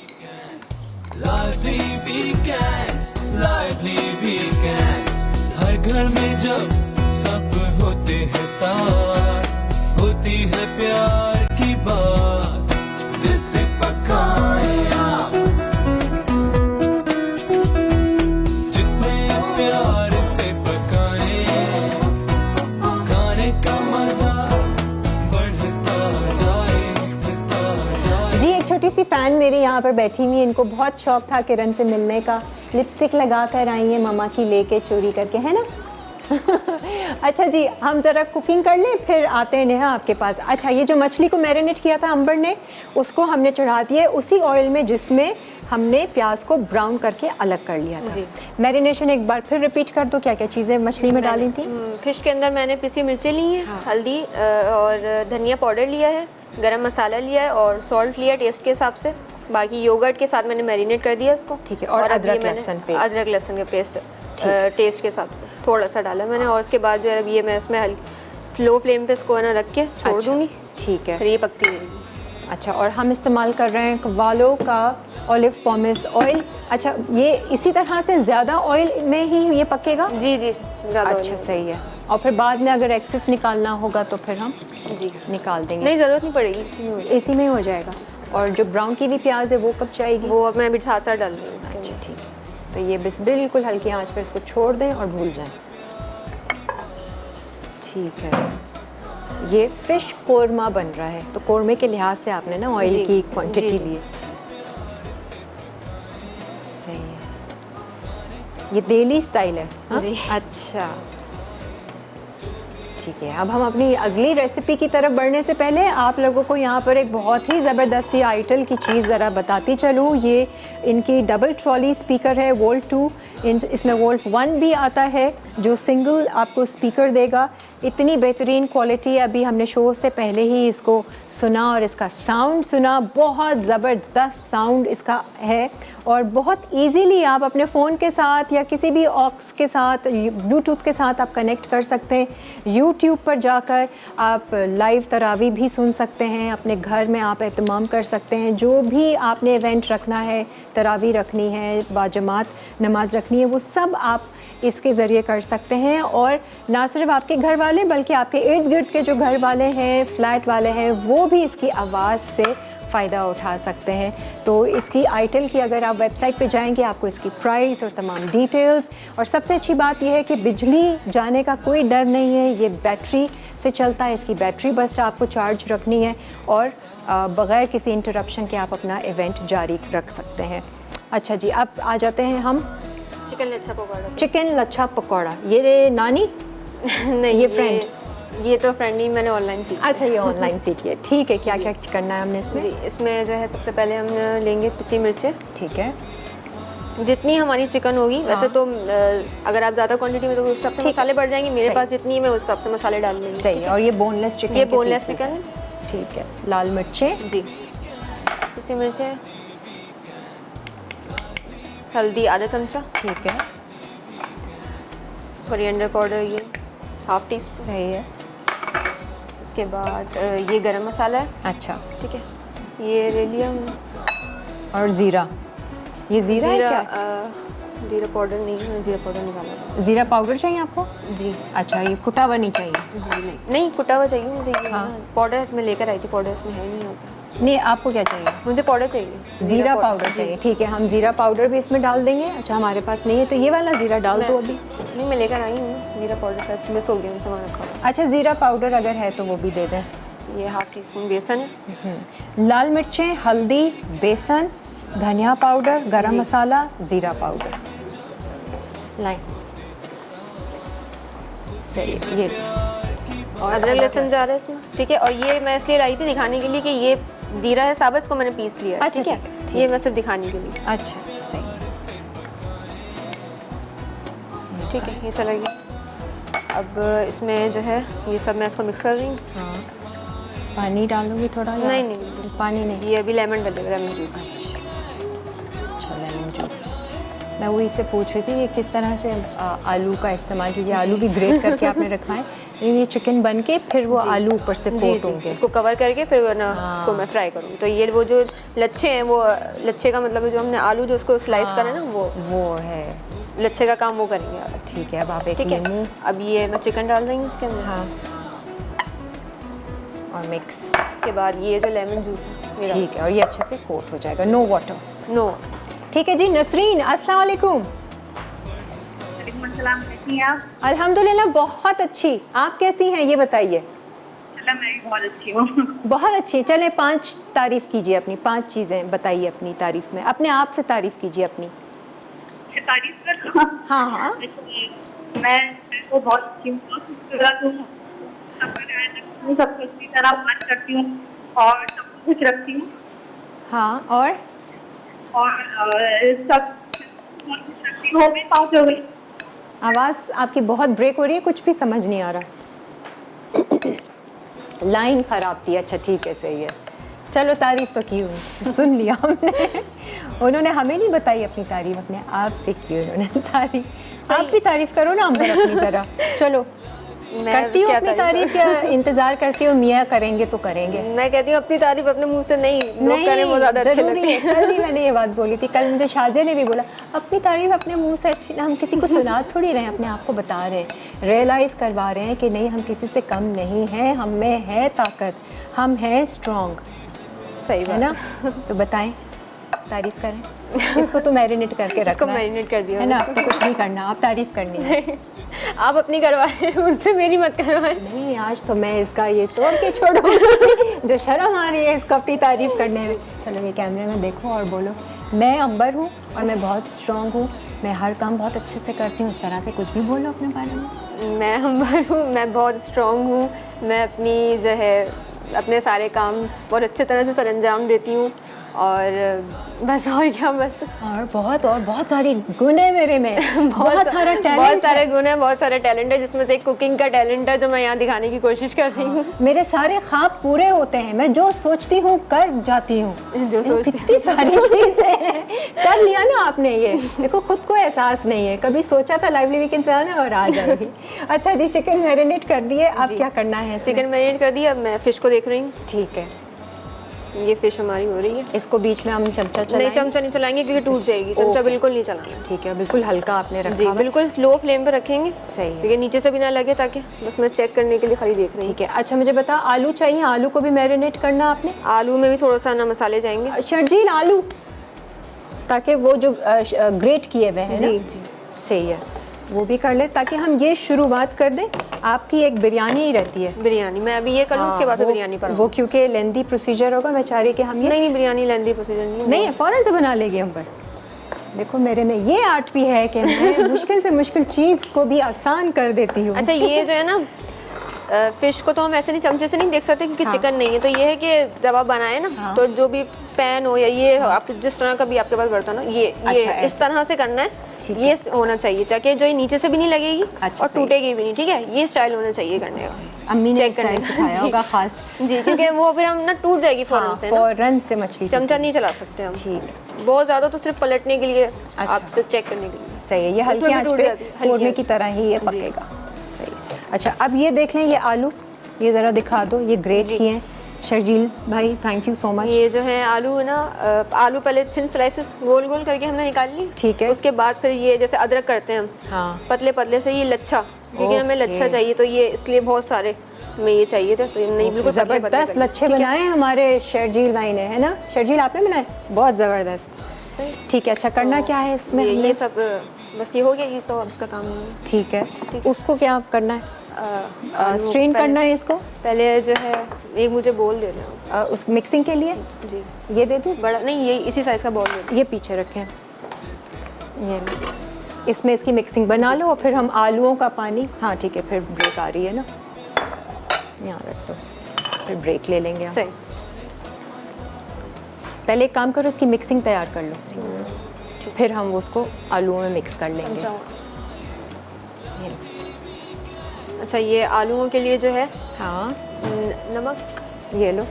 Lively weekends, lively weekends, हर घर में जब सब होते हैं साथ, होती है प्यार की बात, दिल से पकाए आप, जितने प्यार से पकाए, खाने का मजा बढ़ता जाए, बढ़ता जाए। जी, एक छोटी सी फ़ैन मेरी यहाँ पर बैठी हुई है, इनको बहुत शौक था किरण से मिलने का। लिपस्टिक लगा कर आई है मामा की लेके चोरी करके, है ना? अच्छा जी, हम ज़रा कुकिंग कर लें फिर आते हैं नेहा आपके पास। अच्छा, ये जो मछली को मैरिनेट किया था अंबर ने, उसको हमने चढ़ा दिया उसी ऑयल में जिसमें हमने प्याज को ब्राउन करके अलग कर लिया था। मैरिनेशन एक बार फिर रिपीट कर दो, क्या क्या चीज़ें मछली में डाली थी? फिश के अंदर मैंने पिसी मिर्चें ली हैं, हल्दी और धनिया पाउडर लिया है, गरम मसाला लिया है और सॉल्ट लिया टेस्ट के हिसाब से। बाकी योगर्ट के साथ मैंने मैरिनेट कर दिया इसको। ठीक है, और अब ये अदरक मैंने- लहसुन पेस्ट। अदरक लहसुन का पेस्ट टेस्ट के हिसाब से थोड़ा सा डाला मैंने, और उसके बाद जो है अब ये मैं इसमें लो फ्लेम पे इसको है ना रख के छोड़ अच्छा, दूँगी, ठीक है। फिर ये पकती रहेगी। अच्छा, और हम इस्तेमाल कर रहे हैं कवालो का ऑलिव पॉमेस ऑयल। अच्छा, ये इसी तरह से ज़्यादा ऑयल में ही ये पकेगा? जी जी ज़्यादा अच्छा, सही है। और फिर बाद में अगर एक्सेस निकालना होगा तो फिर हम जी निकाल देंगे। नहीं, ज़रूरत नहीं पड़ेगी, इसी में हो जाएगा। इसी में हो जाएगा। और जो ब्राउन की भी प्याज है वो कब जाएगी? वो अब मैं अभी साथ साथ डाल रही हूँ इसके अच्छा, अंदर। ठीक है। तो ये बस बिल्कुल हल्की आंच पर इसको छोड़ दें और भूल जाएं। ठीक है, ये फिश कोरमा बन रहा है, तो कोरमे के लिहाज से आपने ना ऑयल जी, की क्वांटिटी जी, जी। ली है। सही है, ये दिल्ली स्टाइल है, हाँ? जी। अच्छा, ठीक है। अब हम अपनी अगली रेसिपी की तरफ बढ़ने से पहले आप लोगों को यहाँ पर एक बहुत ही ज़बरदस्त सी आइटल की चीज़ ज़रा बताती चलूँ। ये इनकी डबल ट्रॉली स्पीकर है, वोल्ट 2। इसमें वोल्ट 1 भी आता है जो सिंगल आपको स्पीकर देगा। इतनी बेहतरीन क्वालिटी, अभी हमने शो से पहले ही इसको सुना और इसका साउंड सुना, बहुत ज़बरदस्त साउंड इसका है और बहुत इजीली आप अपने फ़ोन के साथ या किसी भी ऑक्स के साथ, ब्लूटूथ के साथ आप कनेक्ट कर सकते हैं। यूट्यूब पर जाकर आप लाइव तरावी भी सुन सकते हैं, अपने घर में आप एहतमाम कर सकते हैं। जो भी आपने इवेंट रखना है, तरावी रखनी है, बाजमात नमाज रखनी है, वो सब आप इसके ज़रिए कर सकते हैं। और ना सिर्फ आपके घर वाले बल्कि आपके इर्द गिर्द के जो घर वाले हैं, फ्लैट वाले हैं, वो भी इसकी आवाज़ से फ़ायदा उठा सकते हैं। तो इसकी आइटल की अगर आप वेबसाइट पे जाएंगे आपको इसकी प्राइस और तमाम डिटेल्स, और सबसे अच्छी बात यह है कि बिजली जाने का कोई डर नहीं है। ये बैटरी से चलता है, इसकी बैटरी बस आपको चार्ज रखनी है और बग़ैर किसी इंटरप्शन के आप अपना इवेंट जारी रख सकते हैं। अच्छा जी, अब आ जाते हैं हम चिकन लच्छा पकौड़ा। चिकन लच्छा पकौड़ा। ये नानी नहीं, ये फ्रेंड? ये तो फ्रेंड ही मैंने ऑनलाइन सीखी। अच्छा, ये ऑनलाइन सीखी है, ठीक है। क्या क्या करना है हमने इसमें? जी, इसमें जो है सबसे पहले हम लेंगे पिसी मिर्चें, ठीक है, जितनी हमारी चिकन होगी। वैसे तो अगर आप ज़्यादा क्वांटिटी में तो उस हिसाब से ठीक। मसाले बढ़ जाएंगे। मेरे सही। पास जितनी है मैं उस हिसाब से मसाले डाल देंगे। सही है। और ये बोनलेस चिकन? ये के बोनलेस pieces चिकन है। है। ठीक है, लाल मिर्चें, जी, पिसी मिर्चें, हल्दी आधा चमचा, ठीक है, कोरिएंडर पाउडर ये हाफ टी स्पून। सही है। उसके बाद ये गरम मसाला है, अच्छा, ठीक है, ये ले लिया हमने। और ज़ीरा, ये ज़ीरा है क्या? जीरा पाउडर नहीं है, जीरा पाउडर निकाला था। ज़ीरा पाउडर चाहिए आपको? जी अच्छा, ये कुटा हुआ नहीं चाहिए? जी नहीं कुटा हुआ चाहिए मुझे। ये हाँ। ना, पाउडर मैं लेकर आई थी, पाउडर इसमें है नहीं होता। नहीं, आपको क्या चाहिए? मुझे पाउडर चाहिए, ज़ीरा पाउडर चाहिए, ठीक है। हम ज़ीरा पाउडर भी इसमें डाल देंगे। अच्छा, हमारे पास नहीं है तो ये वाला ज़ीरा डाल दो अभी। नहीं, मैं लेकर आई हूँ जीरा पाउडर, शायद मिस हो गया, उनसे वहाँ रखा हुआ। अच्छा, ज़ीरा पाउडर अगर है तो वो भी दे दें। ये हाफ टी स्पून बेसन, लाल मिर्चें, हल्दी, बेसन, धनिया पाउडर, गरम मसाला, ज़ीरा पाउडर। लाइन सही है, ये और अदरक लहसुन जा रहा है इसमें, ठीक है। और ये मैं इसलिए लाई थी दिखाने के लिए कि ये जीरा है साबुत, इसको मैंने पीस लिया है, अच्छा, ठीक ठीक है, है। ठीक ये मैं सिर्फ दिखाने के लिए, अच्छा अच्छा सही है। ठीक है, ये चला गया। अब इसमें जो है ये सब मैं इसको मिक्स कर रही हूँ। हाँ, पानी डालूंगी थोड़ा या नहीं, नहीं, पानी नहीं? ये अभी लेमन डलेगा, लेमन जूस। अच्छा लेमन जूस। मैं वही से पूछ रही थी कि किस तरह से आलू का इस्तेमाल, क्योंकि आलू भी ग्रेट करके आपने रखा है, लेकिन ये चिकन बन के फिर वो आलू ऊपर से कोट होंगे। इसको कवर करके फिर ना इसको मैं फ्राई करूँगी। तो ये वो जो लच्छे हैं, वो लच्छे का मतलब जो हमने आलू जो उसको स्लाइस करा ना, वो है लच्छे का काम वो करेंगे आप। ठीक है। अब आप एक ठीक है, नींबू, अब ये मैं चिकन डाल रही हूँ इसके अंदर। हाँ, और मिक्स। उसके बाद ये जो लेमन जूस है ये ठीक है, और ये अच्छे से कोट हो जाएगा, नो वाटर। नो। ठीक है जी। नसरीन, अस्सलाम वालेकुम। वालेकुम अस्सलाम, कैसी हैं आप? अल्हम्दुलिल्लाह बहुत अच्छी। आप कैसी हैं ये बताइए? चला, मैं भी बहुत अच्छी हूँ। बहुत अच्छी। चलें 5 तारीफ़ कीजिए अपनी, 5 चीज़ें बताइए अपनी तारीफ़ में, अपने आप से तारीफ़ कीजिए अपनी। तारीफ कर। हाँ हाँ। मैं को बहुत अच्छी हूँ, बहुत खूबसूरत हूँ, सबको अच्छी तरह बात करती हूँ और सबको खुश रखती हूँ हाँ, और सब बहुत खुश रखती हूँ। हो गई 5 हो गई। आवाज़ आपकी बहुत ब्रेक हो रही है, कुछ भी समझ नहीं आ रहा। लाइन ख़राब थी। अच्छा ठीक है, सही है। चलो तारीफ़ तो की हुई, सुन लिया हमने। उन्होंने हमें नहीं बताई अपनी तारीफ़, अपने आप से की उन्होंने तारीफ़। आप भी तारीफ़ करो ना अंबर अपनी ज़रा। चलो, करती हूँ अपनी तारीफ़ या इंतज़ार करती हूँ मियाँ करेंगे तो करेंगे? मैं कहती हूँ अपनी तारीफ अपने मुंह से नहीं, लोग करें वो ज़्यादा अच्छे ज़रूरी लगते है। हैं। कल भी मैंने ये बात बोली थी, कल मुझे शाहजे ने भी बोला अपनी तारीफ़ अपने मुंह से अच्छी ना, हम किसी को सुना थोड़ी रहे हैं, अपने आप को बता रहे हैं, रियलाइज़ करवा रहे हैं कि नहीं हम किसी से कम नहीं हैं, हम में है ताकत, हम हैं स्ट्रॉन्ग। सही है ना? तो बताएं, तारीफ़ करें। इसको तो मैरिनेट करके रखना इसको है। मैरिनेट कर दिया है ना? आपको कुछ नहीं करना, आप तारीफ़ करनी है। आप अपनी करवाएं, मुझसे मेरी मत करवाएं। नहीं, आज तो मैं इसका ये तोड़ के छोड़ूंगी। जो शर्म आ रही है इसको अपनी तारीफ़ करने में। चलो ये कैमरे में देखो और बोलो, मैं अंबर हूँ और मैं बहुत स्ट्रॉन्ग हूँ, मैं हर काम बहुत अच्छे से करती हूँ। इस तरह से कुछ भी बोलो अपने बारे में। मैं अंबर हूँ, मैं बहुत स्ट्रॉन्ग हूँ, मैं अपनी जो है अपने सारे काम बहुत अच्छे तरह से सरअंजाम देती हूँ, और बस और क्या, बस और बहुत सारी गुण है मेरे में। बहुत सारा टैलेंट, बहुत सारे गुण है, बहुत सारे टैलेंट है, जिसमें से एक कुकिंग का टैलेंट है जो मैं यहाँ दिखाने की कोशिश कर रही हूँ। मेरे सारे ख्वाब पूरे होते हैं, मैं जो सोचती हूँ कर जाती हूँ। जो सोचती कितनी सारी चीजें हैं। कर लिया ना आपने ये, देखो खुद को एहसास नहीं है, कभी सोचा था लाइवली वीकेंड से आना और आ जाएगी। अच्छा जी, चिकन मैरिनेट कर दिए, अब क्या करना है? चिकन मैरिनेट कर दिया, अब मैं फिश को देख रही हूँ। ठीक है, ये फिश हमारी हो रही है। इसको बीच में हम चमचा चलाएंगे? नहीं, चमचा नहीं चलाएंगे क्योंकि टूट जाएगी, चमचा ओके। बिल्कुल नहीं चलाना। ठीक है, बिल्कुल हल्का आपने रखा जी, हुआ है। बिल्कुल स्लो फ्लेम पे रखेंगे, सही है। क्योंकि नीचे से भी ना लगे, ताकि बस मैं चेक करने के लिए खाली देख रही हूँ। ठीक है। अच्छा मुझे बता, आलू चाहिए, आलू को भी मैरिनेट करना आपने? आलू में भी थोड़ा सा ना मसाले जाएंगे। शर्जील आलू, ताकि वो जो ग्रेट किए हुए हैं ना, जी। सही है, वो भी कर ले, ताकि हम ये शुरुआत कर दें। आपकी एक बिरयानी ही रहती है। बिरयानी मैं अभी ये कर लूँ, उसके बाद फिर बिरयानी पर वो क्योंकि लेंदी प्रोसीजर होगा, मैं चाह रही कि हम ये नहीं, बिरयानी लेंदी प्रोसीजर नहीं फ़ौरन से बना लेंगे हम पर। देखो मेरे में ये आर्ट भी है कि मैं मुश्किल से मुश्किल चीज़ को भी आसान कर देती हूँ। अच्छा, ये जो है ना फिश को तो हम ऐसे नहीं चमचे से नहीं देख सकते क्योंकि चिकन नहीं है, तो ये है कि जब आप बनाए ना, तो जो भी पैन हो या ये आपके जिस तरह का भी आपके पास बर्तन हो, ये इस तरह से करना है। ये होना चाहिए ताकि जो ये नीचे से भी नहीं लगेगी और टूटेगी भी नहीं। ठीक है, ये स्टाइल होना चाहिए करने का। अम्मी ने स्टाइल सिखाया होगा खास। जी, क्योंकि वो फिर हम ना टूट जाएगी फौरन से, फौरन से मछली चमचा नहीं चला सकते हम। ठीक, बहुत ज़्यादा तो सिर्फ पलटने के लिए, आपसे चेक करने के लिए। सही है, ये हल्की आंच पे कोरमे की तरह ही ये पकेगा। सही। अच्छा अब ये देख लें, ये आलू ये ज़रा दिखा दो, ये ग्रेट किए हैं शर्जील भाई, थैंक यू सो मच। ये जो है आलू है ना, आलू पहले थिन स्लाइसेस गोल गोल करके हमने निकाल ली। ठीक है। उसके बाद फिर ये जैसे अदरक करते हैं हम, हाँ, पतले पतले से, ये लच्छा, क्योंकि हमें लच्छा चाहिए, तो ये इसलिए बहुत सारे में ये चाहिए थे, तो ये नहीं बिल्कुल ज़बरदस्त लच्छे बनाए हमारे शर्जील भाई ने, है ना शर्जील, आपने बनाए? बहुत ज़बरदस्त। ठीक है, अच्छा करना क्या है इसमें? ये सब बस ये हो गया, ये तो अब इसका काम नहीं है। ठीक है, उसको क्या करना है? स्ट्रेन करना है इसको पहले जो है एक मुझे बोल दे देना उस मिक्सिंग के लिए। जी, ये दे दूँ? बड़ा नहीं, ये इसी साइज़ का बॉल दे दो। ये पीछे रखें, ये लो। इसमें इसकी मिक्सिंग बना लो और फिर हम आलूओं का पानी, हाँ ठीक है, फिर ब्रेक आ रही है ना, यहाँ रख दो, फिर ब्रेक ले लेंगे हम। सही। पहले एक काम करो, इसकी मिक्सिंग तैयार कर लो, फिर हम उसको आलूओं में मिक्स कर लेंगे। ये लो। अच्छा, ये आलूओं के लिए जो है हाँ, नमक, ये लो।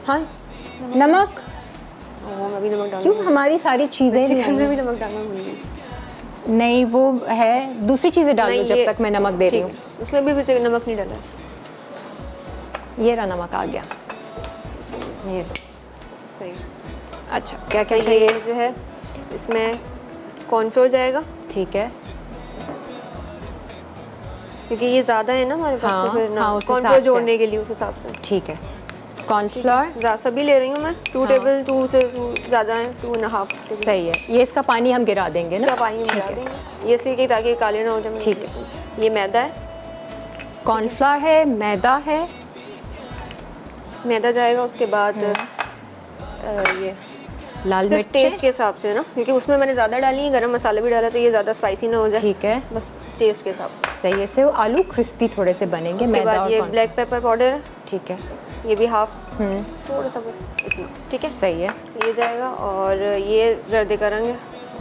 हाँ, नमक। मैं अभी नमक डालूंगी। क्यों हमारी सारी चीज़ें नहीं चिकन में आई? भी नमक डालना भूल गई। नहीं, वो है, दूसरी चीज़ें डाल लो नहीं, जब ये- तक मैं नमक दे रही ठीक हूँ। है, उसमें भी फिर नमक नहीं डाला। ये रहा, नमक आ गया। ये लो। सही। अच्छा, क्या क्या ये चाहिए? जो है इसमें कॉर्नफ्लोर जाएगा, ठीक है। क्योंकि ये ज़्यादा है ना हमारे पास, हाँ, तो फिर ना हाँ, उस कॉर्नफ्लोर हिसाब से। जोड़ने के लिए उस हिसाब से। ठीक है। कॉर्नफ्लोर सभी ले रही हूँ मैं, 2 टेबल, 2 से 2 ज़्यादा है, 2.5 टेबल। सही है। ये इसका पानी हम गिरा देंगे ना? इसका पानी मिला ठीक है। देंगे, ये इसलिए कि ताकि काले ना हो जाए। ठीक है। ये मैदा है, कॉर्नफ्लोर है, मैदा है। मैदा जाएगा, उसके बाद ये लाल सिर्फ टेस्ट मिर्च। के हिसाब से ना, क्योंकि उसमें मैंने ज़्यादा डाली है, गरम मसाला भी डाला, तो ये ज़्यादा स्पाइसी ना हो जाए। ठीक है, बस टेस्ट के हिसाब से। सही है। इससे वो आलू क्रिस्पी थोड़े से बनेंगे। उसके मैदा बाद और ये कॉर्न। ब्लैक पेपर पाउडर है, ठीक है। ये भी हाफ, थोड़ा सा बस इतना। ठीक है, सही है। ये जाएगा, और ये जर्दे का रंग है,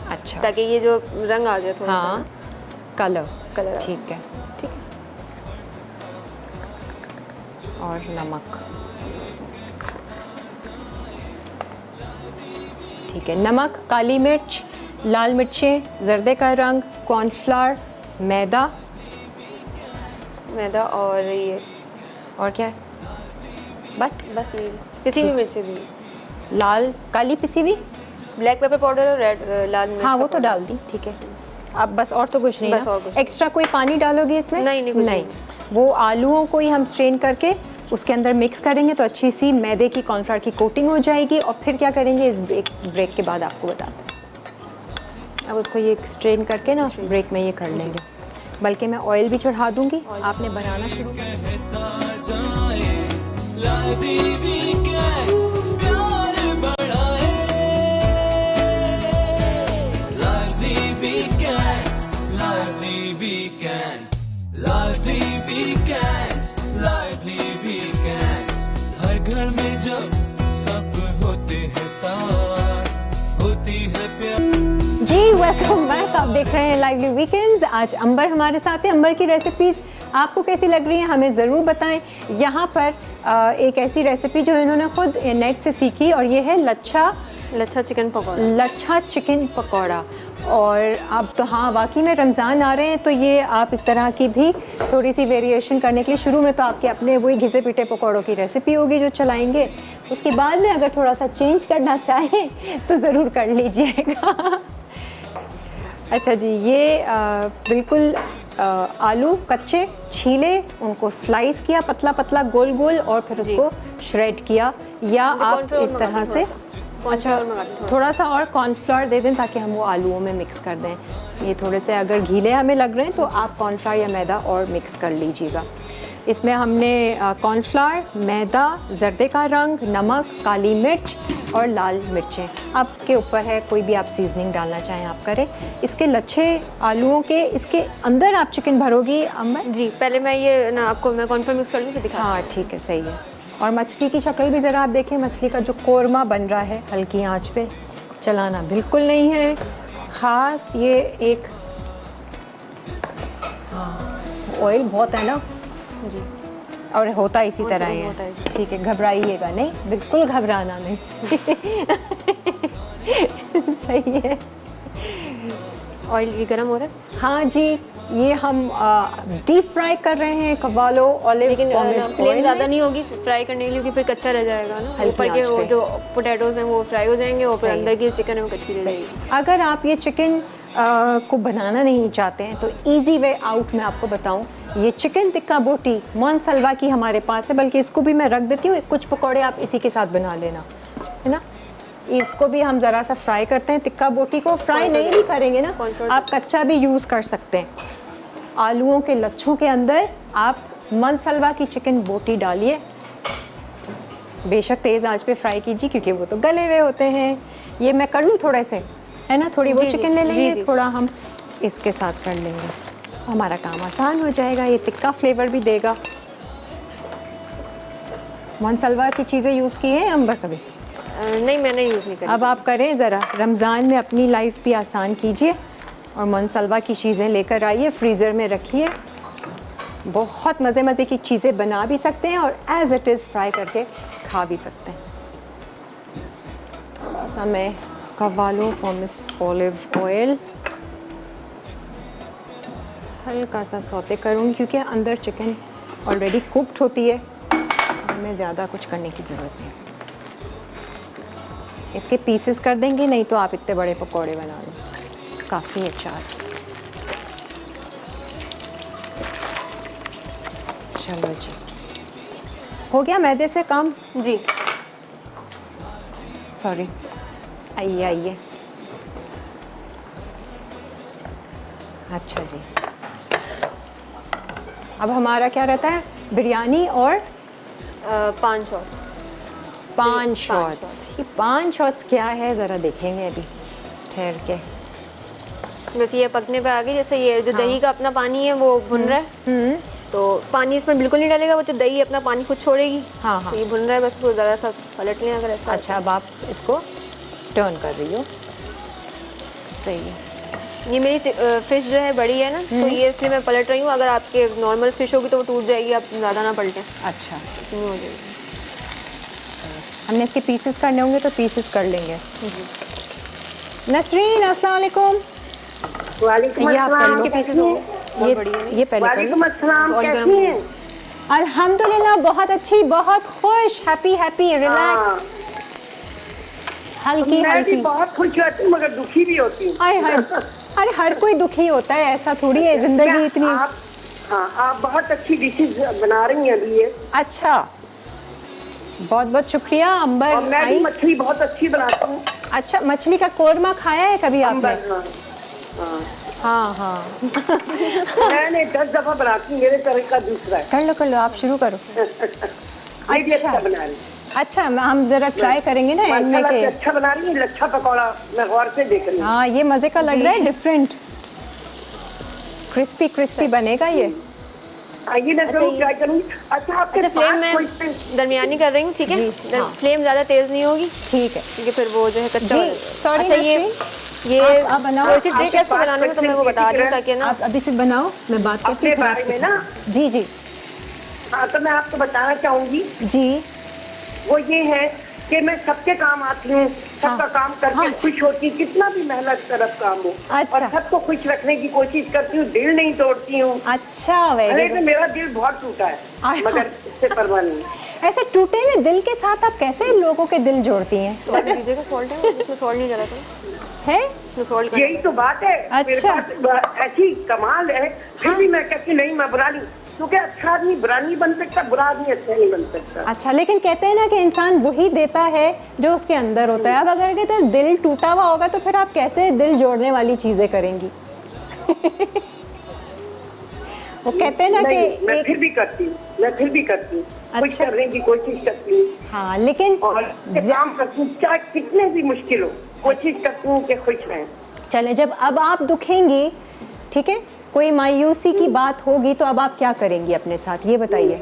अच्छा, ताकि ये जो रंग आ जाए थोड़ा हाँ, कलर। कलर आ ठीक है। ठीक है। और नमक। ठीक है, नमक, काली मिर्च, लाल मिर्चें, जर्दे का रंग, कॉर्नफ्लावर, मैदा, मैदा और ये और क्या है? बस बस ये किसी भी मिर्ची भी, लाल, काली पिसी हुई। ब्लैक पेपर पाउडर और रेड लाल मिर्च हाँ, का वो तो पाउडर। डाल दी। ठीक है, अब बस और तो कुछ नहीं बस ना? और कुछ नहीं। एक्स्ट्रा कोई पानी डालोगे इसमें? नहीं, नहीं, कुछ नहीं। वो आलूओं को ही हम स्ट्रेन करके उसके अंदर मिक्स करेंगे, तो अच्छी सी मैदे की, कॉर्नफ्लावर की कोटिंग हो जाएगी। और फिर क्या करेंगे, इस ब्रेक के बाद आपको बताते हैं। अब उसको ये स्ट्रेन करके ना ब्रेक में ये कर लेंगे। बल्कि मैं ऑयल भी चढ़ा दूंगी, आपने बनाना शुरू कहता जाए लादी वीकेंड्स प्यार बढ़ाए लादी वीकेंड्स लादी वीकेंड्स लादी वीकेंड्स लादी वीकेंड्स हर घर में जब सब होते हैं साथ होती है प्यार। जी, वेलकम बैक। आप देख रहे हैं लाइवली वीकेंड्स। आज अंबर हमारे साथ है। अंबर की रेसिपीज़ आपको कैसी लग रही हैं हमें ज़रूर बताएं। यहाँ पर एक ऐसी रेसिपी जो इन्होंने खुद नेट से सीखी, और ये है लच्छा चिकन पकौड़ा। लच्छा चिकन पकौड़ा। और अब तो हाँ, वाकई में रमज़ान आ रहे हैं, तो ये आप इस तरह की भी थोड़ी सी वेरिएशन करने के लिए, शुरू में तो आपके अपने वही घिसे पिटे पकौड़ों की रेसिपी होगी जो चलाएंगे, उसके बाद में अगर थोड़ा सा चेंज करना चाहें तो ज़रूर कर लीजिएगा। अच्छा जी, ये बिल्कुल आलू कच्चे छीले, उनको स्लाइस किया पतला पतला गोल गोल, और फिर उसको श्रेड किया, या आप इस तरह से, अच्छा थोड़ा सा और कॉर्नफ्लावर दे दें ताकि हम वो आलूओं में मिक्स कर दें। ये थोड़े से अगर गीले हमें लग रहे हैं तो आप कॉर्नफ्लावर या मैदा और मिक्स कर लीजिएगा। इसमें हमने कॉर्नफ्लावर, मैदा, जर्दे का रंग, नमक, काली मिर्च और लाल मिर्चें, आपके ऊपर है, कोई भी आप सीजनिंग डालना चाहें आप करें। इसके लच्छे आलूओं के, इसके अंदर आप चिकन भरोगी अंबर? जी, पहले मैं ये ना आपको मैं कॉर्नफ्लोर मिक्स कर लूँ फिर दिखा। हाँ ठीक है, सही है। और मछली की शक्ल भी ज़रा आप देखें, मछली का जो कोरमा बन रहा है, हल्की आंच पे चलाना बिल्कुल नहीं है। ख़ास ये एक, हाँ ऑयल बहुत है ना जी, और होता इसी वो तरह ज़रूर ही होता है। है। ठीक है, घबराइएगा नहीं, बिल्कुल घबराना नहीं। सही है। ऑयल ये गर्म हो रहा है, हाँ जी, ये हम डीप फ्राई कर रहे हैं कवालो ऑलिव लेकिन पॉमेस फ्लेम ऑयल ज़्यादा में। नहीं होगी फ्राई करने के लिए, क्योंकि फिर कच्चा रह जाएगा ना। हल्की ऊपर के आंच वो पे। जो पोटैटोज हैं वो फ्राई हो जाएंगे, और फिर सही। अंदर की जो चिकन है वो कच्ची रह जाएगी। अगर आप ये चिकन को बनाना नहीं चाहते हैं तो इजी वे आउट मैं आपको बताऊं, ये चिकन टिक्का बोटी मोनसलवा की हमारे पास है, बल्कि इसको भी मैं रख देती हूँ। कुछ पकौड़े आप इसी के साथ बना लेना, है ना। इसको भी हम ज़रा सा फ्राई करते हैं। टिक्का बोटी को फ्राई नहीं भी करेंगे ना, आप कच्चा भी यूज़ कर सकते हैं। आलूओं के लच्छों के अंदर आप मनसलवा की चिकन बोटी डालिए। बेशक तेज़ आंच पे फ्राई कीजिए क्योंकि वो तो गले हुए होते हैं। ये मैं कर लूँ थोड़े से, है ना, थोड़ी वो चिकन ले लेंगे, थोड़ा हम इसके साथ कर लेंगे, हमारा काम आसान हो जाएगा। ये तिक्का फ्लेवर भी देगा। मनसलवा की चीज़ें यूज़ की हैं अंबर कभी? नहीं, मैंने यूज़ नहीं करी। अब आप करें ज़रा, रमज़ान में अपनी लाइफ भी आसान कीजिए और मनसलवा की चीज़ें लेकर आइए, फ्रीज़र में रखिए। बहुत मज़े मज़े की चीज़ें बना भी सकते हैं और एज़ इट इज़ फ्राई करके खा भी सकते हैं। थोड़ा सा मैं कवालो पॉमिस ऑलिव ऑयल हल्का सा सौते करूँगी क्योंकि अंदर चिकन ऑलरेडी कुक्ड होती है, हमें ज़्यादा कुछ करने की ज़रूरत नहीं। इसके पीसेस कर देंगे, नहीं तो आप इतने बड़े पकौड़े बना लो, काफ़ी अच्छा। चलो जी, हो गया मैदे से काम? जी, सॉरी, आइए आइए। अच्छा जी, अब हमारा क्या रहता है? बिरयानी और 5 शॉट्स। 5 शॉट्स। ये 5 शॉट्स क्या है ज़रा देखेंगे अभी ठहर के। बस ये पकने पे आ गई। जैसे ये जो दही का अपना पानी है वो भुन रहा है, तो पानी इसमें बिल्कुल नहीं डालेगा, वो तो दही अपना पानी खुद छोड़ेगी। हाँ हाँ, तो ये भुन रहा है, बस वो ज़रा सा पलट लें अगर ऐसा। अच्छा, अब आप इसको टर्न कर रही हो, सही है। ये मेरी फिश जो है बड़ी है ना, तो ये इसलिए मैं पलट रही हूँ। अगर आपके नॉर्मल फिश होगी तो वो टूट जाएगी, आप ज़्यादा ना पलटें। अच्छा, इतनी हो जाएगी। हमने इसके पीसेस करने होंगे तो पीसेस कर लेंगे। नसरीन, अस्सलाम वालेकुम। वालेकुम ये आप कर अस्सलाम, लो। पीसेस हो गए, बहुत बड़ी है। ये पहले कर लो। वालेकुम अस्सलाम, और कैसी गरम। हैं? अल्हम्दुलिल्लाह, बहुत अच्छी, बहुत खुश, हैप्पी हैप्पी, रिलैक्स, हल्की मैं भी हल्की। बहुत खुश होती हूँ मगर दुखी भी होती हूँ। हाय हाय, अरे हर कोई दुखी होता है, ऐसा थोड़ी है जिंदगी क्या इतनी। आप बहुत अच्छी डिशेज बना रही हैं अभी ये। अच्छा, बहुत बहुत शुक्रिया अंबर। और मैं भी आई। मछली बहुत अच्छी बनाती हूँ। अच्छा, मछली का कोरमा खाया है कभी आपने? अंबर, हाँ हाँ, मैंने 10 दफा बनाती हूँ, मेरे तरीका दूसरा है। कर लो, आप शुरू करो। ये भी अच्छा बना रही। अच्छा, हम जरा ट्राई करेंगे ना एंड में के। अच्छा बना रही है, लच्छा पकौड़ा मैं गौर से देख रही हूँ। हाँ, ये मजे का लग रहा है, डिफरेंट, क्रिस्पी क्रिस्पी बनेगा ये। आइए मैं जरूर ट्राई करूँगी। अच्छा, आपके अच्छा, फ्लेम पास मैं कोई दरमियानी कर रही हूँ, ठीक है? जी, हाँ। फ्लेम ज़्यादा तेज़ नहीं होगी ठीक है क्योंकि फिर वो जो है कच्चा हो जी। जाएगा। सॉरी अच्छा, ये आप बनाओ। थोड़ी सी ट्रिक है इसको बनाने में, तो मैं वो बता रही हूँ ताकि ना आप अभी से बनाओ, मैं बात करती अपने हूँ फिर बारे आपसे। में ना। जी जी हाँ, तो मैं आपको बताना चाहूंगी, जी। वो ये है कि मैं सबके काम आती हूँ, सबका काम करके हाँ। खुश होती हूँ, कितना भी मेहनत तरफ काम हो। अच्छा। और सबको खुश रखने की कोशिश करती हूँ, दिल नहीं तोड़ती हूँ। अच्छा, अरे वेरी तो गुड। मेरा दिल बहुत टूटा है, आय। मगर इससे परवाह नहीं। ऐसे टूटे हुए दिल के साथ आप कैसे लोगों के दिल जोड़ती हैं? सॉल्ट दीजिएगा। सॉल्ट है इसमें, सॉल्ट नहीं डाला था, है? इसमें सॉल्ट यही तो बात है। मेरे अच्छा। पास ऐसी कमाल है, फिर भी मैं कहती नहीं, मैं बुरा नहीं, क्योंकि अच्छा आदमी बुरा नहीं बन सकता, बुरा आदमी अच्छा नहीं बन सकता। अच्छा, लेकिन कहते हैं ना कि इंसान वही देता है जो उसके अंदर होता है। अब अगर कहते हैं दिल टूटा हुआ होगा तो फिर आप कैसे दिल जोड़ने वाली चीजें करेंगी? वो कहते हैं ना कि नहीं, मैं फिर भी करती हूँ, मैं फिर भी करती हूँ, खुश अच्छा। करने की कोशिश करती हूँ। हाँ, लेकिन और काम करती हूँ, चाहे कितने भी मुश्किल हो, कोशिश करती हूँ कि खुश रहें। चले, जब अब आप दुखेंगी, ठीक है, कोई मायूसी की बात होगी तो अब आप क्या करेंगी अपने साथ, ये बताइए।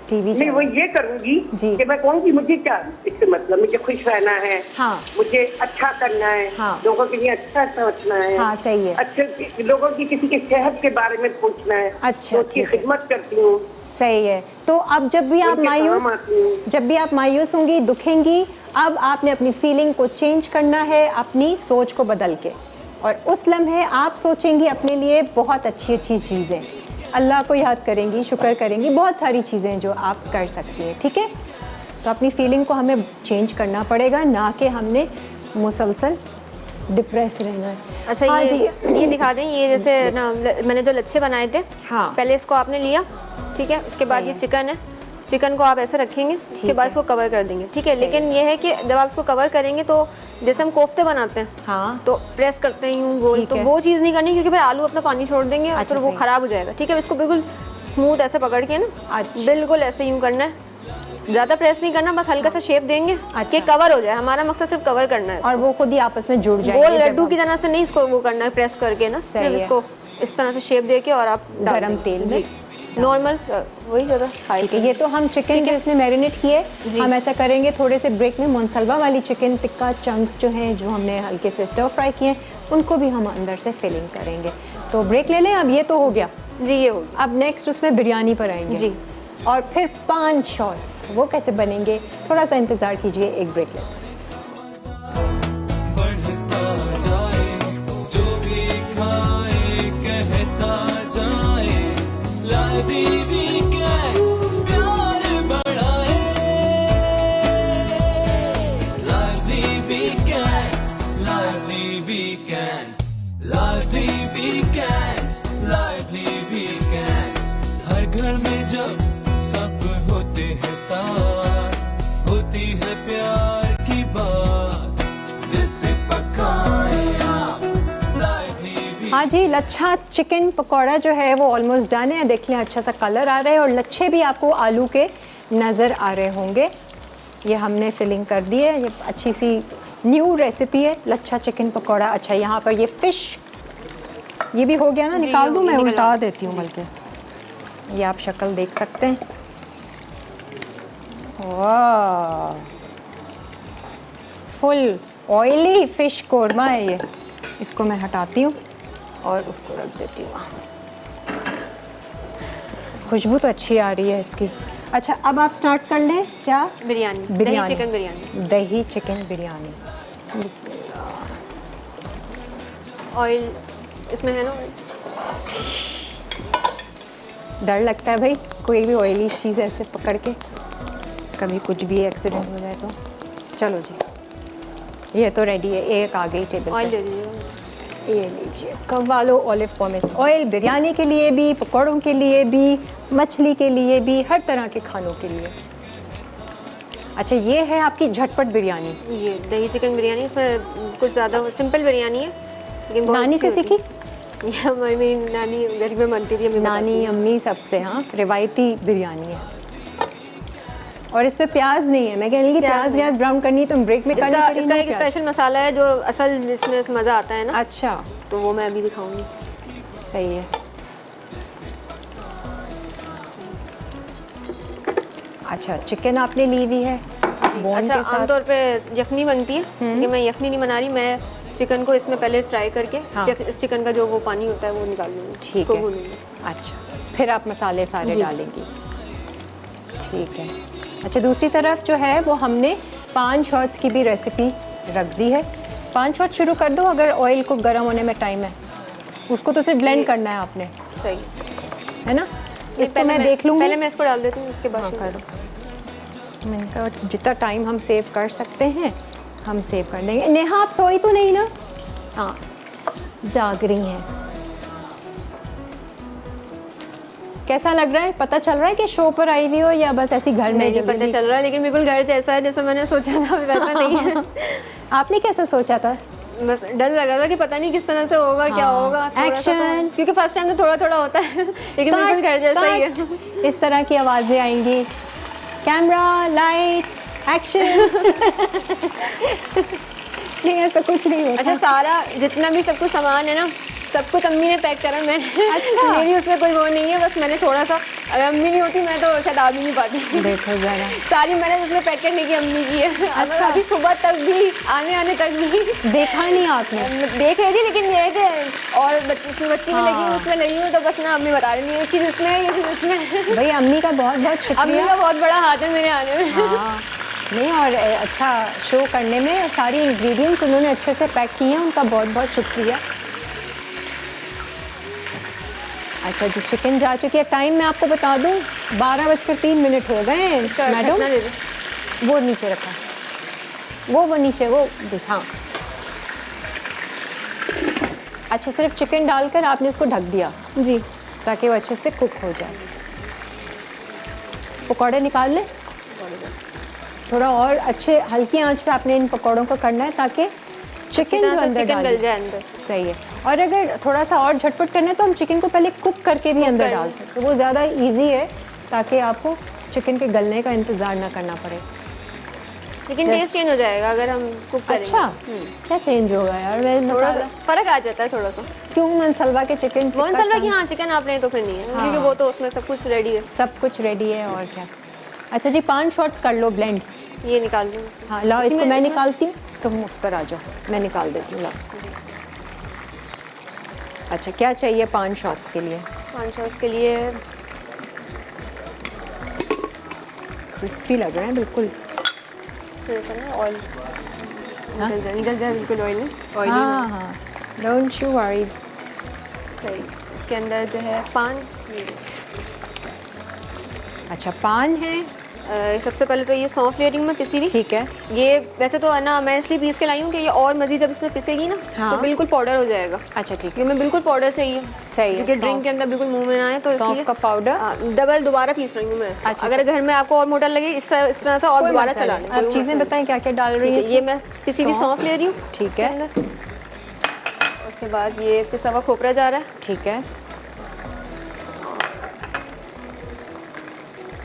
टीवी नहीं, वो ये करूंगी जी। कि मैं कहूँगी मुझे क्या इससे मतलब, मुझे खुश रहना है, हाँ। मुझे अच्छा करना है, हाँ। लोगों के लिए अच्छा सोचना है, हाँ, सही है। अच्छे लोगों की किसी की सेहत के बारे में पूछना है, अच्छा, तो उसकी ठीक है। खिदमत करती हूँ। सही है। तो अब जब भी आप उनके काम मायूस आती हूँ। जब भी आप मायूस होंगी, दुखेंगी, अब आपने अपनी फीलिंग को चेंज करना है, अपनी सोच को बदल के, और उस लम्हे आप सोचेंगी अपने लिए बहुत अच्छी अच्छी चीज़ें, अल्लाह को याद करेंगी, शुक्र करेंगी, बहुत सारी चीज़ें जो आप कर सकती हैं, ठीक है? तो अपनी फीलिंग को हमें चेंज करना पड़ेगा, ना कि हमने मुसलसल डिप्रेस रहना है। अच्छा, हाँ ये दिखा दें, ये जैसे ना मैंने जो लच्छे बनाए थे, हाँ। पहले इसको आपने लिया, ठीक है, उसके बाद सही ये है। चिकन है, चिकन को आप ऐसे रखेंगे, उसके बाद इसको कवर कर देंगे, ठीक है। लेकिन ये है कि जब आप इसको कवर करेंगे तो जैसे हम कोफ्ते बनाते हैं, हाँ, तो प्रेस करते हैं यूं गोल, तो वो चीज़ नहीं करनी, क्योंकि फिर आलू अपना पानी छोड़ देंगे और फिर वो खराब हो जाएगा, ठीक है। इसको बिल्कुल स्मूथ ऐसे पकड़ के ना, बिल्कुल ऐसे यूं करना है, ज़्यादा प्रेस नहीं करना, बस हल्का सा शेप देंगे कि कवर हो जाए। हमारा मकसद सिर्फ कवर करना है और वो खुद ही आपस में जुड़ जाएंगे। गोल लड्डू की तरह से नहीं इसको वो करना है प्रेस करके ना, सिर्फ इसको इस तरह से शेप देके और आप गरम तेल में नॉर्मल वही ज़्यादा। ठीक है, ये तो हम चिकन जो इसने मैरिनेट किए, हम ऐसा करेंगे थोड़े से ब्रेक में मोनसलवा वाली चिकन टिक्का चंक्स जो हैं, जो हमने हल्के से स्टर फ्राई किए, उनको भी हम अंदर से फिलिंग करेंगे। तो ब्रेक ले लें। अब ये तो हो गया जी, ये हो गया। अब नेक्स्ट उसमें बिरयानी पर आएंगे जी, और फिर 5 शॉट्स, वो कैसे बनेंगे थोड़ा सा इंतज़ार कीजिए, एक ब्रेक लें। बढ़ता जाए जो भी खाए कहता जाए, लादी वीकेंड्स प्यार बढ़ाए, लादी वीकेंड्स, लादी वीकेंड्स, लादी वीकेंड्स, लादी वीकेंड्स। हर घर में जब सब होते हैं साथ, होती है प्यार की बात, दिल से पकाए आप लादी। हाँ जी, लच्छा चिकन पकौड़ा जो है वो ऑलमोस्ट डन है। देख लें अच्छा सा कलर आ रहा है और लच्छे भी आपको आलू के नज़र आ रहे होंगे। ये हमने फिलिंग कर दी है। ये अच्छी सी न्यू रेसिपी है लच्छा चिकन पकौड़ा। अच्छा, यहाँ पर ये फ़िश ये भी हो गया ना, निकाल दूँ? मैं उल्टा देती हूँ बल्कि। ये आप शक्ल देख सकते हैं। वाह, फुल ऑयली फ़िश कोरमा है ये। इसको मैं हटाती हूँ और उसको रख देती हूँ। खुशबू तो अच्छी आ रही है इसकी। अच्छा, अब आप स्टार्ट कर लें क्या? बिरयानी, बिरयानी, दही चिकन बिरयानी, दही चिकन बिरयानी। ऑयल इसमें है ना। डर लगता है भाई कोई भी ऑयली चीज़ ऐसे पकड़ के, कभी कुछ भी एक्सीडेंट हो जाए तो। चलो जी, ये तो रेडी है। एक आ गई टेबल ऑयल पे। दे दीजिए। ये लीजिए कव्वालो ऑलिव पॉमेस ऑयल, बिरयानी के लिए भी, पकौड़ों के लिए भी, मछली के लिए भी, हर तरह के खानों के लिए। अच्छा, ये है आपकी झटपट बिरयानी। ये दही चिकन बिरयानी, इसमें कुछ ज़्यादा सिंपल बिरयानी है, लेकिन बहुत नानी अच्छी से होती सीखी? है। ये मेरी नानी घर में बनती थी, नानी अम्मी सबसे। हाँ, रिवायती बिरयानी है। और इसमें प्याज नहीं है। मैं कह रही कि प्याज व्याज ब्राउन करनी है तो हम ब्रेक में करनी चाहिए। इसका एक स्पेशल मसाला है जो असल जिसमें मज़ा आता है ना। अच्छा, तो वो मैं अभी दिखाऊंगी। सही है। अच्छा, चिकन आपने ली हुई है बोन अच्छा, के साथ। आमतौर पे यखनी बनती है, लेकिन मैं यखनी नहीं बना रही। मैं चिकन को इसमें पहले फ्राई करके इस चिकन का जो वो पानी होता है वो निकाल लूँगी। ठीक है। अच्छा, फिर आप मसाले सारे डालेंगी। ठीक है। अच्छा, दूसरी तरफ जो है वो हमने 5 शॉट्स की भी रेसिपी रख दी है। 5 शॉट शुरू कर दो अगर ऑयल को गर्म होने में टाइम है। उसको तो सिर्फ ब्लेंड करना है आपने, सही है ना? इसको मैं देख लूँगी। पहले मैं इसको डाल देती हूँ, उसके बाद कर दो। मैंने कहा जितना टाइम हम सेव कर सकते हैं हम सेव कर देंगे। नेहा, आप सोई तो नहीं ना? हाँ, जाग रही हैं। कैसा लग रहा है? पता चल रहा है कि शो पर आई हुई हो या बस ऐसी घर में? नहीं पता चल रहा है, लेकिन बिल्कुल घर जैसा है जैसा मैंने सोचा था, वैसा नहीं है। आपने कैसा सोचा था? बस डर लगा था कि पता नहीं किस तरह से होगा, क्या होगा। एक्शन, क्योंकि फर्स्ट टाइम तो थोड़ा थोड़ा होता है, लेकिन बिल्कुल घर जैसा ही है। इस तरह की आवाज़ें आएंगी। Camera, lights, action. नहीं, ऐसा कुछ नहीं होता। अच्छा, सारा जितना भी सब कुछ सामान है ना, सब कुछ अम्मी ने पैक करा। मैंने अच्छा, मेरी उसमें कोई वो नहीं है, बस मैंने थोड़ा सा, अगर अम्मी नहीं होती मैं तो शायद आ भी नहीं पाती। देखो जरा, सारी मैंने उसमें पैक करने की अम्मी की है। अच्छा, अभी सुबह तक भी, आने तक भी देखा नहीं आपने? देख रही थी, लेकिन ये थे और बच्ची में लगी हूँ, उसमें लगी हूँ, तो बस ना अम्मी बता रही है ये चीज़ इसमें है, ये चीज़ इसमें है। भाई अम्मी का बहुत बहुत शुक्रिया। अम्मी का बहुत बड़ा हाथ है मेरे आने में। हाँ, नहीं, और अच्छा शो करने में सारी इंग्रेडिएंट्स उन्होंने अच्छे से पैक किए हैं, उनका बहुत बहुत शुक्रिया। अच्छा जी, चिकन जा चुकी है। टाइम मैं आपको बता दूं, 12:03 हो गए हैं मैडम। वो नीचे रखा, वो नीचे, वो हाँ। अच्छा, सिर्फ चिकन डालकर आपने इसको ढक दिया जी, ताकि वो अच्छे से कुक हो जाए। पकौड़े निकाल लें। थोड़ा और अच्छे हल्की आंच पे आपने इन पकौड़ों को करना है ताकि चिकन जो अंदर चिकन डाल गल जाए अंदर। सही है। और अगर थोड़ा सा और झटपट करना है तो हम चिकन को पहले कुक करके भी अंदर डाल सकते हैं, वो ज़्यादा इजी है ताकि आपको चिकन के गलने का इंतज़ार ना करना पड़े। लेकिन टेस्ट चेंज हो जाएगा अगर हम कुक करेंगे। अच्छा, क्या चेंज होगा यार? मैं थोड़ा मसाला सा फर्क आ जाता है थोड़ा सा। क्यों मनसलवा के चिकन मनसलवा की हाँ चिकन आप नहीं तो फिर नहीं है, क्योंकि वो तो उसमें सब कुछ रेडी है। सब कुछ रेडी है और क्या। अच्छा जी 5 शॉट्स कर लो ब्लेंड। ये निकाल दूँ? हाँ लाओ, इसको मैं निकालती हूँ, तुम उस पर आ जाओ, मैं निकाल देती हूँ। लाओ। अच्छा क्या चाहिए 5 शॉट्स के लिए? 5 शॉट्स के लिए क्रिस्पी लग रहे हैं बिल्कुल। थोड़ा ना ऑयल निकल जाए बिल्कुल ऑयल ऑयल। हाँ हाँ, डोंट यू वरी। सही। इसके अंदर जो है पान। अच्छा पान है। सबसे पहले तो ये सौंफ ले रही हूँ मैं पिसी हुई। ठीक है। ये वैसे तो है ना मैं इसलिए पीस के लाई हूँ कि ये और मज़ीद जब इसमें पिसेगी ना हाँ। तो बिल्कुल पाउडर हो जाएगा। अच्छा ठीक ये है, मैं बिल्कुल पाउडर चाहिए। सही है। क्योंकि ड्रिंक के अंदर बिल्कुल मुंह में ना आए तो सौंफ इसलिए का पाउडर। डबल दोबारा पीस रही हूँ मैं इसको। अच्छा, अगर घर में आपको और मोटा लगे इस तरह से और दोबारा चला लें। आप चीज़ें बताएं क्या क्या डाल रही है? ये मैं पिसी हुई सौंफ ले रही हूँ। ठीक है। उसके बाद ये पिसा हुआ खोपरा जा रहा है। ठीक है।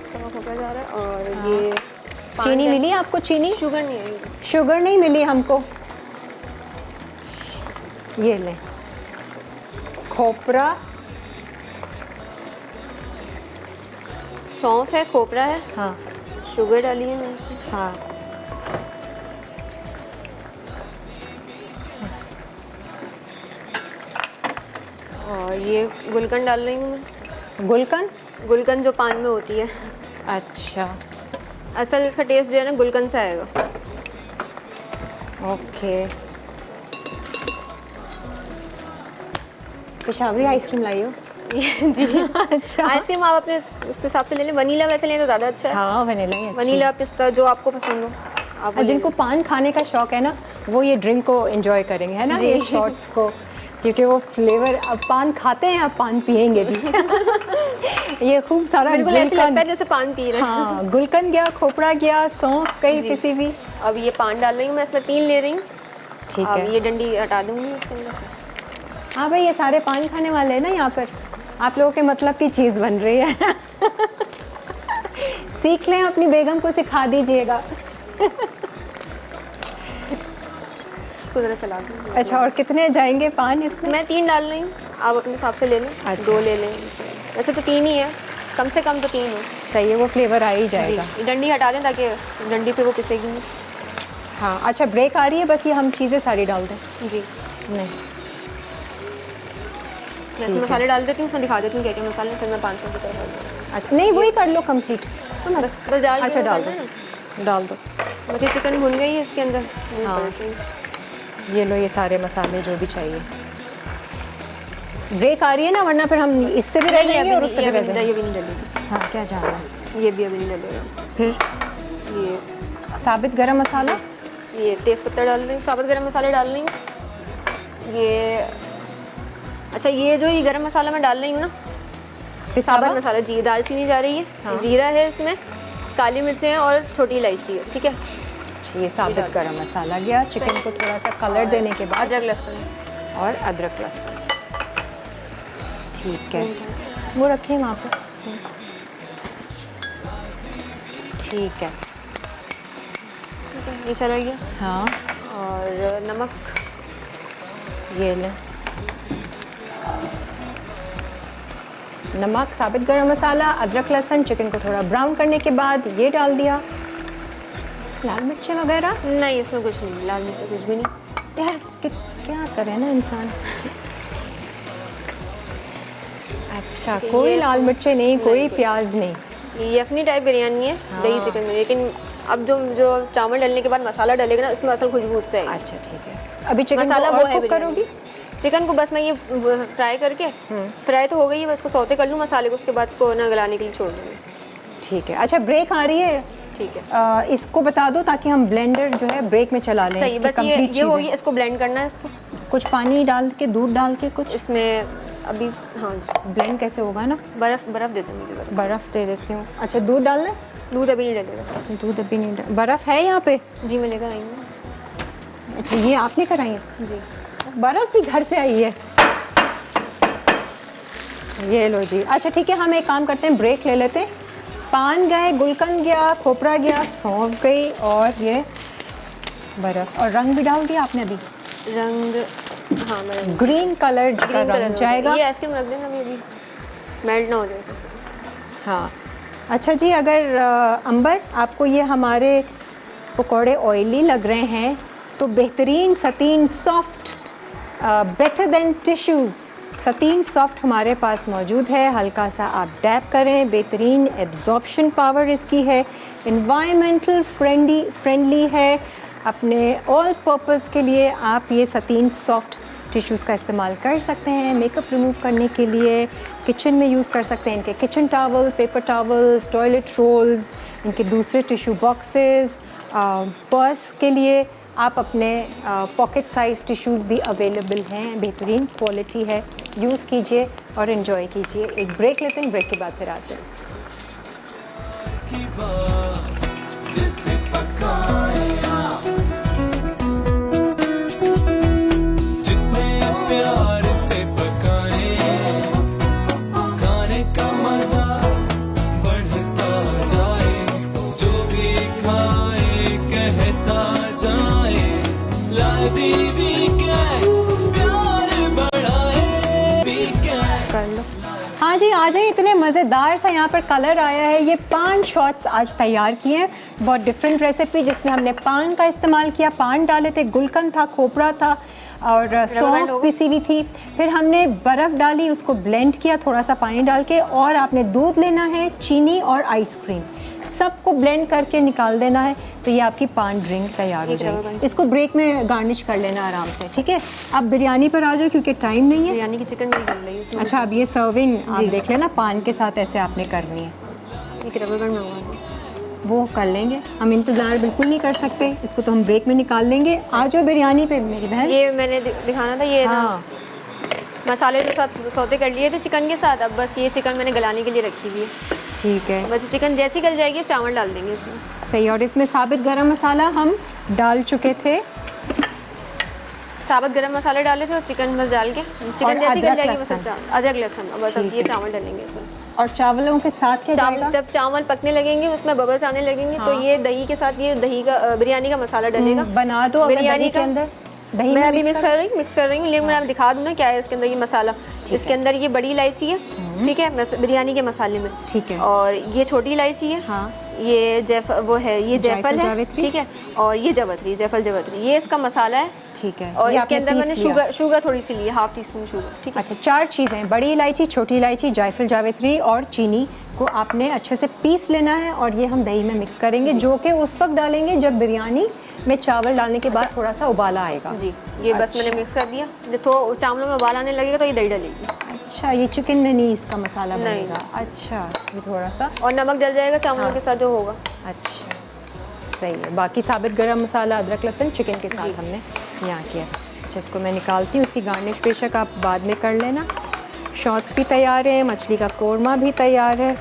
पिसा हुआ खोपरा जा रहा है और ये चीनी मिली आपको? चीनी? शुगर नहीं है। शुगर नहीं मिली हमको। ये लें खोपरा, सौंफ है, खोपरा है, हाँ शुगर डाली है मैंने इसमें। हाँ। और ये गुलकंद डाल रही हूँ मैं। गुलकंद? गुलकंद जो पान में होती है। अच्छा असल इसका टेस्ट जो है ना गुलकंद से आएगा। ओके। पेशावरी आइसक्रीम लाई हो? जी अच्छा। आइसक्रीम आप अपने उसके हिसाब से ले लें। वनीला वैसे लें तो ज़्यादा अच्छा है। हाँ वनीला ही अच्छा। वनीला पिस्ता जो आपको पसंद हो आप वो ले जिनको पान खाने का शौक है ना वो ये ड्रिंक को एंजॉय करेंगे, है ना, ये शॉट्स को, क्योंकि वो फ्लेवर अब पान खाते हैं, अब पान पियेंगे भी। ये खूब सारा बिल्कुल ऐसे लगता है गुलकंद, जैसे पान पी रहे हैं। हाँ गुलकंद गया, खोपड़ा गया, सौंफ कई पिसी भी। अब ये पान डाल रही हूँ मैं, इसमें 3 ले रही हूँ। ठीक अब है। ये डंडी हटा दूँगी इसके अंदर से। हाँ भाई ये सारे पान खाने वाले हैं ना यहाँ पर, आप लोगों के मतलब की चीज़ बन रही है। सीख लें, अपनी बेगम को सिखा दीजिएगा। इसको ज़रा चला दूँ। अच्छा और कितने जाएंगे पान इसमें? मैं 3 डाल रही हूँ, आप अपने हिसाब से ले लें। अच्छा। 2 ले लें, वैसे तो 3 ही है, कम से कम तो 3 हो। सही है, वो फ्लेवर आ ही जाएगा। ये डंडी हटा दें ताकि डंडी पे वो पिसेगी नहीं। हाँ अच्छा ब्रेक आ रही है, बस ये हम चीज़ें सारी डाल दें? जी नहीं मैं इसमें मसाले डाल देती हूँ, उसमें दिखा देती हूँ क्या क्या मसाले, फिर मैं 500 की तरह डाल दूँ। अच्छा नहीं वही कर लो कंप्लीट। बस बस डाल अच्छा डाल दो, डाल दो। बस ये चिकन भुन गई है इसके अंदर। हाँ। ये लो ये सारे मसाले जो भी चाहिए। ब्रेक आ रही है ना, वरना फिर हम इससे भी रह लेंगे और उससे भी रह जाएंगे। ये भी नहीं डलेगी। हाँ क्या जाना है? ये भी अभी नहीं डलेगा। फिर ये साबित गरम मसाला, ये तेज़ पत्ता डाल रही हूँ, साबुत गरम मसाले डाल रही हूँ। ये अच्छा ये जो ये गरम मसाला मैं डाल रही हूँ ना, पिसावा साबुत मसाला, जी दालचीनी जा रही है, जीरा है इसमें, काली मिर्चें हैं और छोटी इलायची है। ठीक है। अच्छा, ये साबित गरम मसाला गया। चिकन को थोड़ा सा कलर देने के बाद अदरक लहसुन और अदरक लहसुन। ठीक है, वो रखें वहाँ पर। ठीक है। ये चला गया। हाँ और नमक, ये लें नमक, साबित गरम मसाला, अदरक लहसुन। चिकन को थोड़ा ब्राउन करने के बाद ये डाल दिया। लाल मिर्चें वगैरह नहीं इसमें कुछ नहीं, लाल मिर्च कुछ भी नहीं। यार क्या करे ना इंसान। अच्छा कोई लाल मिर्चें नहीं, कोई प्याज नहीं। ये यखनी टाइप बिरयानी है दही चिकन में, लेकिन अब जो चावल डालने के बाद मसाला डलेगा ना, इसमें असल खुशबू उससे आएगी। अच्छा ठीक है। अभी चिकन मसाला को वो और है कुक करोगी? चिकन को बस मैं ये फ्राई करके, फ्राई तो हो गई है, बस इसको सौते कर लूँ मसाले को, उसके बाद इसको ना गलाने के लिए छोड़ दूँगी। ठीक है। अच्छा ब्रेक आ रही है, ठीक है। इसको बता दो ताकि हम ब्लेंडर जो है ब्रेक में चला लें। सही, इसकी बस ये complete हो चीज़ें। गई, इसको ब्लेंड करना है। इसको कुछ पानी डाल के, दूध डाल के कुछ इसमें अभी हाँ जी, ब्लेंड कैसे होगा ना? बर्फ़ देते हैं मुझे, बर्फ़ दे देती हूँ। अच्छा, दूध डालना है? दूध अभी नहीं डलेगा। दूध अभी नहीं बर्फ़ है यहाँ पे? जी मैं लेकर आई हूँ। अच्छा, ये आपने कराई है? जी बर्फ़ भी घर से आई है? ये लो जी। अच्छा ठीक है, हम एक काम करते हैं, ब्रेक ले लेते हैं। पान गए, गुलकंद गया, खोपरा गया, सौंफ गई और ये बर्फ़। और रंग भी डाल दिया आपने अभी? रंग हाँ मैं ग्रीन कलर का रंग जाएगा। ये आइसक्रीम रख देना अभी मेल्ट ना हो जाए। हाँ अच्छा जी, अगर अंबर आपको ये हमारे पकौड़े ऑयली लग रहे हैं तो बेहतरीन satin soft better than tissues satin soft हमारे पास मौजूद है। हल्का सा आप डैप करें, बेहतरीन एब्जॉर्प्शन पावर इसकी है, इन्वायरमेंटल फ्रेंडली है। अपने ऑल पर्पस के लिए आप ये सतीन सॉफ्ट टिश्यूज़ का इस्तेमाल कर सकते हैं। मेकअप रिमूव करने के लिए किचन में यूज़ कर सकते हैं इनके kitchen towel, paper towels, toilet rolls, इनके दूसरे टिश्यू बॉक्सेस, पर्स के लिए आप अपने पॉकेट साइज़ टिश्यूज़ भी अवेलेबल हैं। बेहतरीन क्वालिटी है, यूज़ कीजिए और इन्जॉय कीजिए। एक ब्रेक लेते हैं, ब्रेक के बाद फिर आते हैं। की बात दिल से पकाए आप, जितने प्यार से पकाए, खाने का मजा बढ़ता जाए, जो भी खाए कहता जाए, लादी वीकेंड्स प्यार बढ़ाए वीकेंड्स। कर लो। हाँ जी, आ जाइए। इतने मज़ेदार सा यहाँ पर कलर आया है। ये पान शॉट्स आज तैयार किए हैं, बहुत डिफरेंट रेसिपी जिसमें हमने पान का इस्तेमाल किया। पान डाले थे, गुलकंद था, खोपरा था और सौंफ पिसी हुई थी। फिर हमने बर्फ़ डाली, उसको ब्लेंड किया थोड़ा सा पानी डाल के, और आपने दूध लेना है, चीनी और आइसक्रीम, सबको ब्लेंड करके निकाल देना है। तो ये आपकी पान ड्रिंक तैयार हो जाएगी। इसको ब्रेक में गार्निश कर लेना आराम से, ठीक है। अब बिरयानी पर आ जाओ क्योंकि टाइम नहीं है। बिरयानी की चिकन नहीं बन रही है। अच्छा, अब ये सर्विंग आप देख लेना, पान के साथ ऐसे आपने करनी है। एक रबर बैंड मंगवा वो कर लेंगे, हम इंतज़ार बिल्कुल नहीं कर सकते, इसको तो हम ब्रेक में निकाल लेंगे। आ जाओ बिरयानी पे मेरी बहन। ये मैंने दिखाना था, ये हाँ ना मसाले तो साथ सौते कर लिए थे चिकन के साथ। अब बस ये चिकन मैंने गलाने के लिए रखी हुई है। ठीक है, बस चिकन जैसी गल जाएगी चावल डाल देंगे इसमें। सही। और इसमें साबित गरम मसाला हम डाल चुके थे, साबुत गरम मसाले डाले थे और चिकन बस डाल के चिकन जैसी गल जाएगी बस अदरक लहसुन, बस अब ये चावल डालेंगे इसमें। और चावलों के साथ क्या जाएगा? जब चावल पकने लगेंगे उसमें बबल्स आने लगेंगे तो ये दही के साथ ये दही का बिरयानी का मसाला डलेगा। बना दो बिरयानी के अंदर दही मैं में अभी मिक्स कर रही हूँ, लेकिन मैं आपको दिखा दूँ ना क्या है इसके अंदर। ये मसाला इसके अंदर ये बड़ी इलायची है, ठीक है, बिरयानी के मसाले में, ठीक है। और ये छोटी इलायची है, हाँ। ये जायफल है, जावित्री। ठीक है, और ये जावित्री, जायफल जावित्री, ये इसका मसाला है, ठीक है। और ये इसके आपने अंदर मैंने पीस लिया। शुगर थोड़ी सी ली है, ½ टीस्पून शुगर, ठीक है। अच्छा, 4 चीज़ें, बड़ी इलायची, छोटी इलायची, जायफल जावित्री और चीनी को आपने अच्छे से पीस लेना है, और ये हम दही में मिक्स करेंगे, जो कि उस वक्त डालेंगे जब बिरयानी में चावल डालने के बाद थोड़ा सा उबाला आएगा। जी, ये बस मैंने मिक्स कर दिया। जब तो चावलों में उबाल आने लगेगा तो ये दही डालेगी। अच्छा, ये चिकन में नहीं इसका मसाला बनेगा? अच्छा, ये थोड़ा सा और नमक डल जाएगा चावलों के साथ जो होगा। अच्छा, सही है। बाकी साबित गरम मसाला, अदरक लहसुन चिकन के साथ हमने यहाँ किया। अच्छा, इसको मैं निकालती हूँ, इसकी गार्निश बेशक आप बाद में कर लेना। शॉट्स भी तैयार है, मछली का कोरमा भी तैयार है।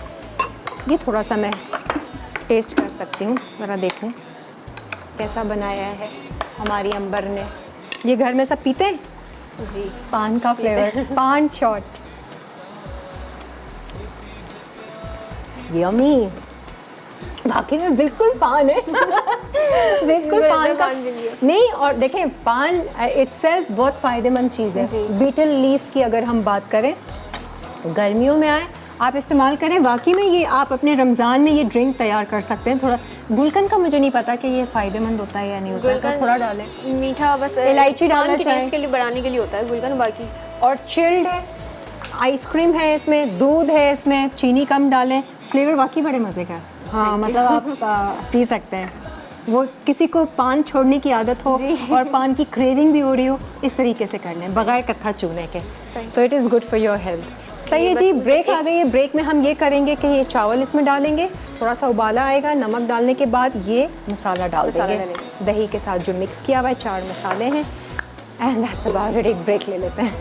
ये थोड़ा सा मैं टेस्ट कर सकती हूँ, ज़रा देखूँ कैसा बनाया है हमारी अंबर ने। ये घर में सब पीते हैं जी, पान का फ्लेवर, पान शॉट। यम्मी, बाकी में बिल्कुल पान है बिल्कुल पान का नहीं। और देखें, पान इटसेल्फ बहुत फ़ायदेमंद चीज़ है। बीटल लीफ की अगर हम बात करें, गर्मियों में आए आप इस्तेमाल करें। वाकई में ये आप अपने रमज़ान में ये ड्रिंक तैयार कर सकते हैं। थोड़ा गुलकंद का मुझे नहीं पता कि ये फ़ायदेमंद होता है या नहीं होता है, तो थोड़ा डालें। मीठा बस इलायची डालना चाहिए के लिए, बढ़ाने के लिए होता है गुलकंद। बाकी और चिल्ड है, आइसक्रीम है इसमें, दूध है इसमें, चीनी कम डालें। फ्लेवर वाकई बड़े मज़े का है। हाँ, मतलब आप पी सकते हैं। वो किसी को पान छोड़ने की आदत हो और पान की क्रेविंग भी हो रही हो, इस तरीके से करना है बगैर कत्था चूने के, तो it is good for your health. सही है जी। ब्रेक आ गई है। ब्रेक में हम ये करेंगे कि ये चावल इसमें डालेंगे, थोड़ा सा उबाला आएगा, नमक डालने के बाद ये मसाला डाल देंगे दही के साथ जो मिक्स किया हुआ है। 4 मसाले हैं, एंड दैट्स अबाउट इट। एक ब्रेक ले लेते हैं।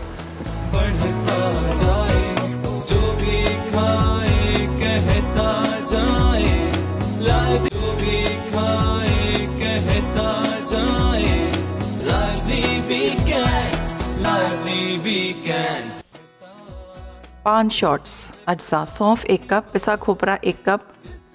पान शॉट्स अज्जा, सौंफ 1 कप, पिसा खोपरा 1 कप,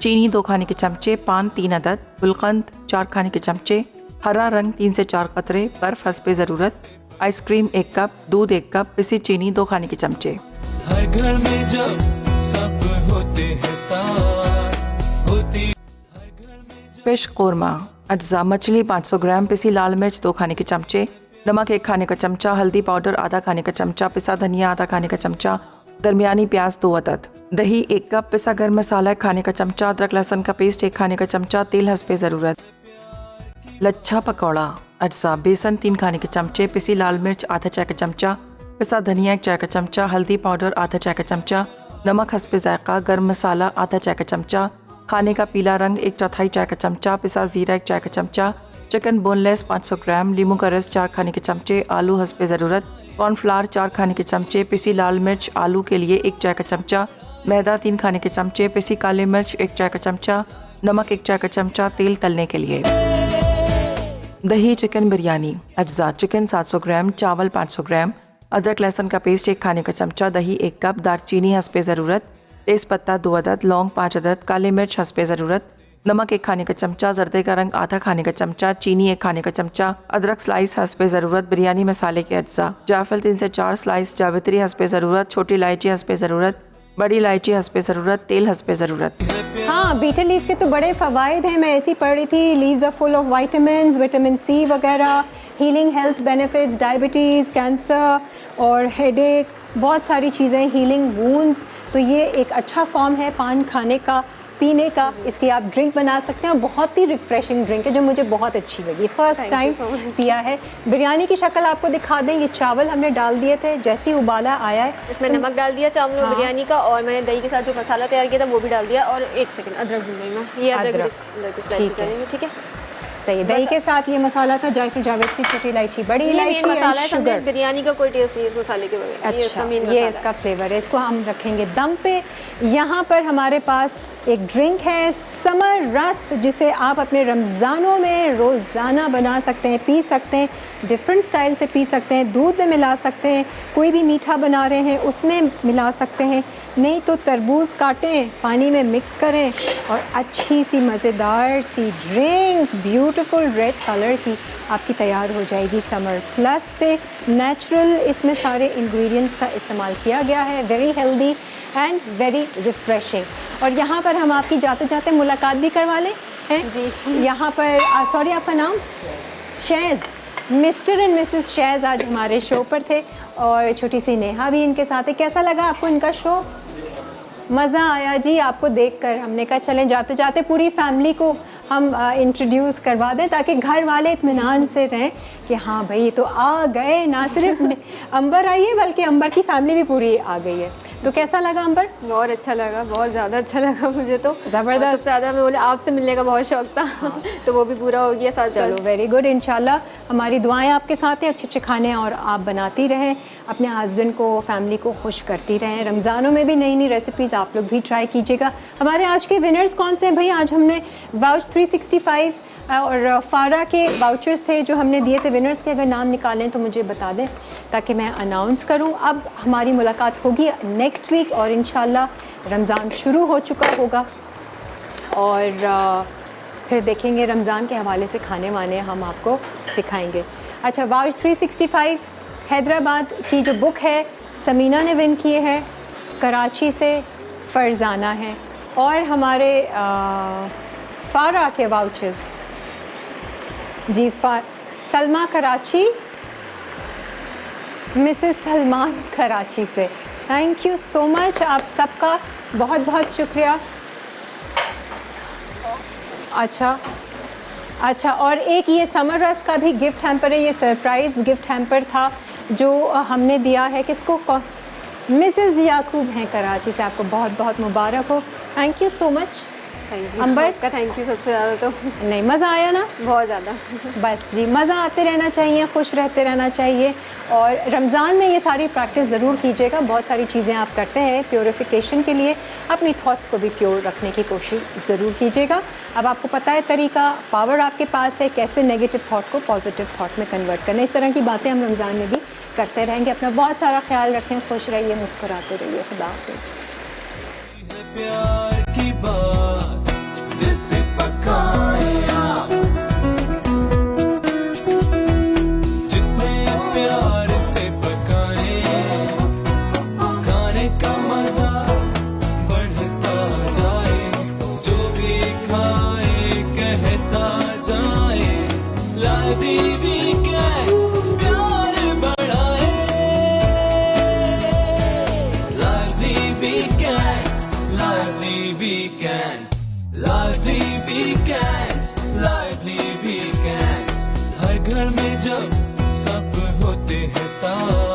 चीनी 2 खाने के चमचे, पान 3 अदद, गुलकंद 4 खाने के चमचे, हरा रंग 3 से 4 कतरे, बर्फ हस्बे ज़रूरत, आइसक्रीम 1 कप, दूध 1 कप, पिसी चीनी 2 खाने के चमचे। हर घर में जब सब होते हैं साथ होती फिश कोरमा अज्जा, मछली 500 ग्राम, पिसी लाल मिर्च 2 खाने के चमचे, नमक 1 खाने का चमचा, हल्दी पाउडर आधा खाने का चमचा, पिसा धनिया आधा खाने का चमचा, दरमियानी प्याज 2 अदद, दही 1 कप, पिसा गर्म मसाला 1 खाने का चमचा, अदरक लहसुन का पेस्ट 1 खाने का चमचा, तेल हस्बे ज़रूरत। लच्छा पकौड़ा अज्जा, बेसन 3 खाने के चमचे, पिसी लाल मिर्च आधा चाय का चमचा, पिसा धनिया 1 चाय का चमचा, हल्दी पाउडर आधा चाय का चमचा, नमक हस्बे जायका, गर्म मसाला आधा चाय का चमचा, खाने का पीला रंग 1/4 चाय का चमचा, पिसा ज़ीरा 1 चाय का चमचा, चिकन बोनलेस 500 ग्राम, लीमू का रस 4 खाने के चमचे, आलू हस्बे ज़रूरत, कॉर्नफ्लावर 4 खाने के चमचे, पिसी लाल मिर्च आलू के लिए 1 चाय का चमचा, मैदा 3 खाने के चमचे, पिसी काली मिर्च 1 चाय का चमचा, नमक 1 चाय का चमचा, तेल तलने के लिए। दही चिकन बिरयानी अज्जा, चिकन 700 ग्राम, चावल 500 ग्राम, अदरक लहसुन का पेस्ट 1 खाने का चमचा, दही 1 कप, दालचीनी हस्बे ज़रूरत, तेज़पत्ता 2 अदद, लौंग 5 अदद, काली मिर्च हस्बे ज़रूरत, नमक 1 खाने का चमचा, जर्दे का रंग आधा खाने का चमचा, चीनी 1 खाने का चमचा, अदरक स्लाइस हस्बे ज़रूरत, बिरयानी मसाले के अज्जा, जायफल 3 से 4 स्लाइस, जावित्री हस्बे ज़रूरत, छोटी इलायची हस्बे ज़रूरत, बड़ी इलायची हस्बे ज़रूरत, तेल हस्बे ज़रूरत। हाँ, बीटल लीफ के तो बड़े फ़वाइद हैं, मैं ऐसी पढ़ रही थी। Leaves are full of vitamins, vitamin C वगैरह, healing health benefits, diabetes, cancer और हेडेक, बहुत सारी चीज़ें, हीलिंग वूंड्स। तो ये एक अच्छा फॉर्म है पान खाने का, पीने का। इसकी आप ड्रिंक बना सकते हैं और बहुत ही रिफ़्रेशिंग ड्रिंक है जो मुझे बहुत अच्छी लगी, फ़र्स्ट टाइम पिया है। बिरयानी की शक्ल आपको दिखा दें, ये चावल हमने डाल दिए थे, जैसे ही उबाला आया है इसमें नमक डाल दिया चावलों में बिरयानी का, और मैंने दही के साथ जो मसाला तैयार किया था वो भी डाल दिया, और 1 सेकंड अदरक भून गई मैं, ये अदरक ठीक है, ठीक है सही। दही के साथ ये मसाला था, जायफल जावित्री, छोटी इलायची, बड़ी इलायची, मसाला है, शुगर। बिरयानी का कोई टेस्ट नहीं है इस मसाले के बगैर। अच्छा, ये इसका फ्लेवर है, इसको हम रखेंगे दम पे। यहाँ पर हमारे पास एक ड्रिंक है समर रस, जिसे आप अपने रमज़ानों में रोज़ाना बना सकते हैं, पी सकते हैं, डिफरेंट स्टाइल से पी सकते हैं। दूध में मिला सकते हैं, कोई भी मीठा बना रहे हैं उसमें मिला सकते हैं, नहीं तो तरबूज काटें, पानी में मिक्स करें और अच्छी सी मज़ेदार सी ड्रिंक ब्यूटीफुल रेड कलर की आपकी तैयार हो जाएगी। समर प्लस से नेचुरल इसमें सारे इंग्रेडिएंट्स का इस्तेमाल किया गया है, very healthy and very refreshing. और यहाँ पर हम आपकी जाते जाते मुलाकात भी करवा लें हैं जी। यहाँ पर सॉरी, आपका नाम? शैज़, मिस्टर एंड मिसेस शैज़ आज हमारे शो पर थे, और छोटी सी नेहा भी इनके साथ है। कैसा लगा आपको इनका शो? मज़ा आया जी आपको देखकर। हमने कहा चलें जाते जाते पूरी फैमिली को हम इंट्रोड्यूस करवा दें, ताकि घर वाले इत्मीनान से रहें कि हाँ भाई तो आ गए, ना सिर्फ अंबर आई है बल्कि अंबर की फैमिली भी पूरी आ गई है। तो कैसा लगा अंबर? बहुत अच्छा लगा, बहुत ज़्यादा अच्छा लगा मुझे तो, ज़बरदस्त। सबसे ज़्यादा मैं बोले आपसे मिलने का बहुत शौक था तो वो भी पूरा हो गया साथ। चलो वेरी गुड, इंशाल्लाह हमारी दुआएं आपके साथ हैं, अच्छे अच्छे खाने और आप बनाती रहें, अपने हस्बैंड को, फैमिली को खुश करती रहें। रमज़ानों में भी नई नई रेसिपीज़ आप लोग भी ट्राई कीजिएगा। हमारे आज के विनर्स कौन से हैं भाई? आज हमने वाउच 365 और फारा के वाउचर्स थे जो हमने दिए थे। विनर्स के अगर नाम निकालें तो मुझे बता दें ताकि मैं अनाउंस करूं। अब हमारी मुलाकात होगी नेक्स्ट वीक और इंशाल्लाह रमज़ान शुरू हो चुका होगा, और फिर देखेंगे रमज़ान के हवाले से खाने वाने हम आपको सिखाएंगे। अच्छा, वाउच 365 हैदराबाद की जो बुक है समीना ने विन की है, कराची से फरजाना है, और हमारे फारा के वाउचर्स जी सलमा कराची, मिसेस सलमान कराची से। थैंक यू सो मच, आप सबका बहुत बहुत शुक्रिया। अच्छा, और एक ये समर रस का भी गिफ्ट हैम्पर है, ये सरप्राइज़ गिफ्ट हैम्पर था जो हमने दिया है। किसको? मिसेस याकूब हैं कराची से, आपको बहुत बहुत मुबारक हो। थैंक यू सो मच अंबर का, थैंक यू सबसे ज़्यादा। तो नहीं, मज़ा आया ना? बहुत ज़्यादा। बस जी, मज़ा आते रहना चाहिए, खुश रहते रहना चाहिए, और रमज़ान में ये सारी प्रैक्टिस ज़रूर कीजिएगा। बहुत सारी चीज़ें आप करते हैं प्योरिफिकेशन के लिए, अपनी थॉट्स को भी प्योर रखने की कोशिश ज़रूर कीजिएगा। अब आपको पता है तरीका, पावर आपके पास है कैसे नेगेटिव थॉट को पॉजिटिव थॉट में कन्वर्ट करना। इस तरह की बातें हम रमज़ान में भी करते रहेंगे। अपना बहुत सारा ख्याल रखें, खुश रहिए, मुस्कुराते रहिए। खुदा हाफिज़। प्यार की बात दिल से पकाए आप, जितने प्यार से पकाए खाने का मजा बढ़ता जाए, जो भी खाए कहता जाए लादी वीकेंड्स प्यार बढ़ाए, लादी weekends, lively weekends, lively weekends, lively weekends। हर घर में जब सब होते हैं साथ,